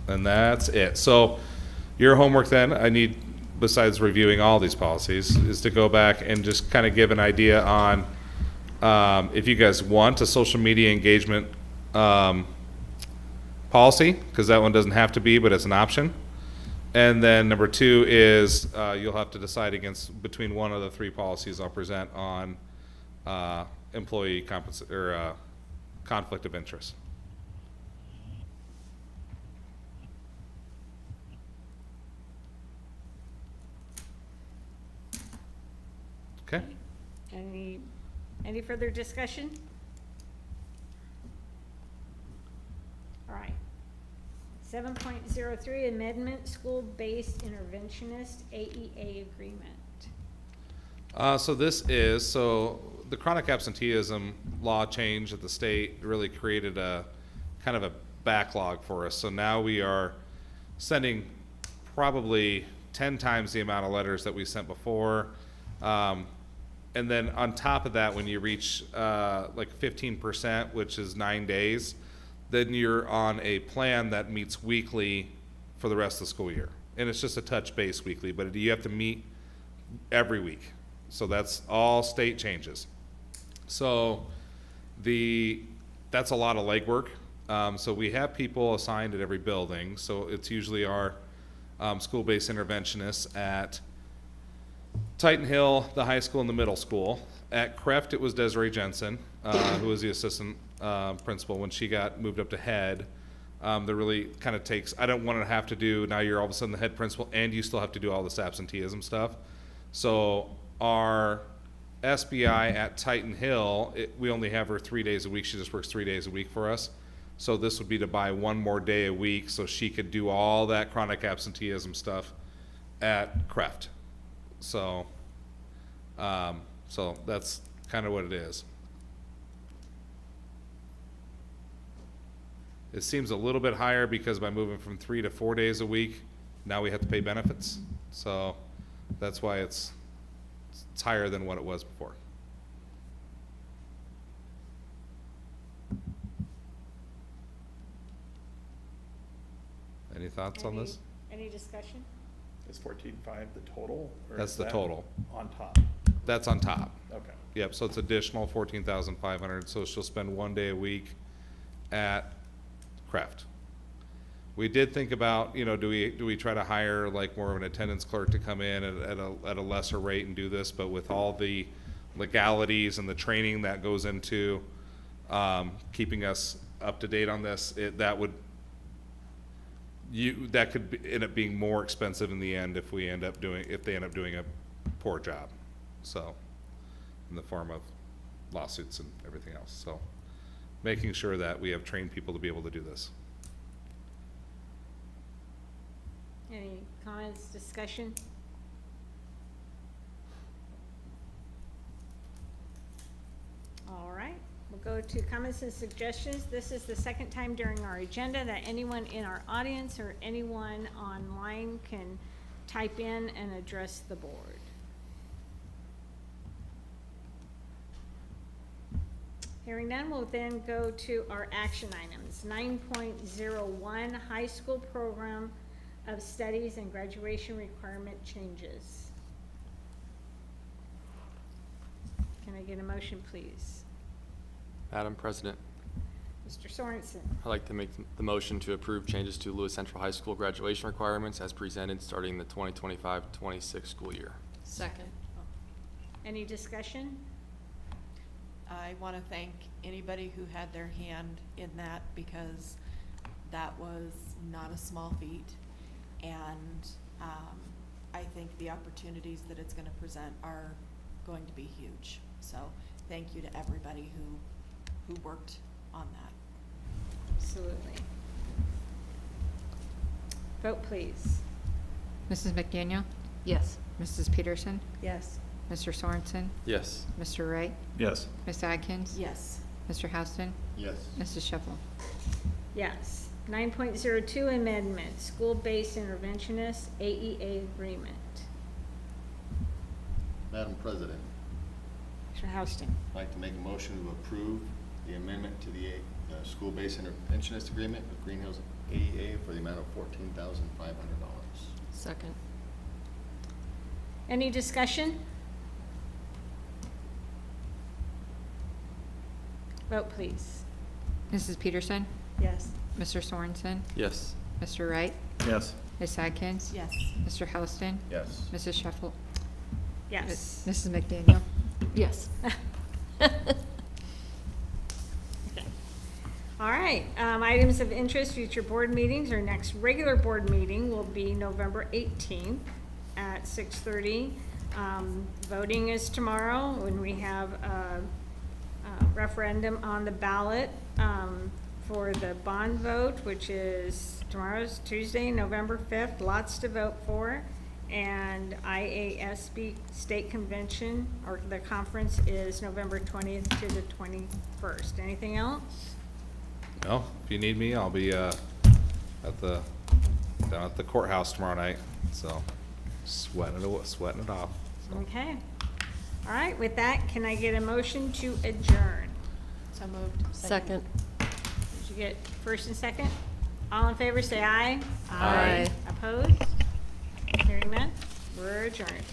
And that's it. So your homework then, I need, besides reviewing all these policies, is to go back and just kind of give an idea on if you guys want a social media engagement policy, because that one doesn't have to be, but it's an option. And then number two is you'll have to decide between one of the three policies I'll present on employee conflict of interest. Okay. any further discussion? All right. 7.03 amendment, school-based interventionist AEA agreement. So the chronic absenteeism law change at the state really created a kind of a backlog for us. So now we are sending probably 10 times the amount of letters that we sent before. And then on top of that, when you reach like 15%, which is 9 days, then you're on a plan that meets weekly for the rest of the school year. And it's just a touch base weekly, but you have to meet every week. So that's all state changes. So that's a lot of legwork. So we have people assigned at every building. So it's usually our school-based interventionists at Titan Hill, the high school, and the middle school. At Kreft, it was Desiree Jensen, who was the assistant principal when she got moved up to head. That really kind of takes, I don't want to have to do, now you're all of a sudden the head principal and you still have to do all this absenteeism stuff. So our SBI at Titan Hill, we only have her 3 days a week. She just works 3 days a week for us. So this would be to buy one more day a week so she could do all that chronic absenteeism stuff at Kreft. So, so that's kind of what it is. It seems a little bit higher because by moving from 3 to 4 days a week, now we have to pay benefits. So that's why it's higher than what it was before. Any thoughts on this? Any discussion? Is 14.5 the total? Or That's is the that total. On top? That's on top. Okay. Yep, so it's additional 14,500, so she'll spend 1 day a week at Kreft. We did think about, you know, do we try to hire like more of an attendance clerk to come in at a lesser rate and do this, but with all the legalities and the training that goes into keeping us up to date on this, that could end up being more expensive in the end if they end up doing a poor job. So, in the form of lawsuits and everything else. So, making sure that we have trained people to be able to do this. Any comments, discussion? All right, we'll go to comments and suggestions. This is the second time during our agenda that anyone in our audience or anyone online can type in and address the board. Hearing none, we'll then go to our action items. 9.01, high school program of studies and graduation requirement changes. Can I get a motion, please? Madam President, Mr. Sorensen, I'd like to make the motion to approve changes to Lewis Central High School graduation requirements as presented starting the 2025-26 school year. Second. any discussion? I want to thank anybody who had their hand in that, because that was not a small feat. And I think the opportunities that it's going to present are going to be huge. So thank you to everybody who worked on that. Absolutely. Vote, please. Mrs. McDaniel? Yes. Mrs. Peterson? Yes. Mr. Sorensen? Yes. Mr. Wright? Yes. Ms. Atkins? Yes. Mr. Houston? Yes. Mrs. Shuffle? Yes. 9.02 amendment, school-based interventionist AEA agreement. Madam President, Mr. Houston. I'd like to make a motion to approve the amendment to the school-based interventionist agreement with Green Hills AEA for the amount of $14,500. Second. Any discussion? Vote, please. Mrs. Peterson? Yes. Mr. Sorensen? Yes. Mr. Wright? Yes. Ms. Atkins? Yes. Mr. Houston? Yes. Mrs. Shuffle? Yes. Mrs. McDaniel? Yes. All right, items of interest, future board meetings. Our next regular board meeting will be November 18th at 6:30. Voting is tomorrow when we have a referendum on the ballot for the bond vote, which is tomorrow's Tuesday, November 5th. Lots to vote for. And IASB State Convention, or the conference, is November 20th to the 21st. Anything else? No, if you need me, I'll be down at the courthouse tomorrow night. So sweating it off. So. Okay. All right, with that, can I get a motion to adjourn? So moved. Second. Did you get first and second? All in favor, say aye. Aye. Opposed? Hearing none, we're adjourned.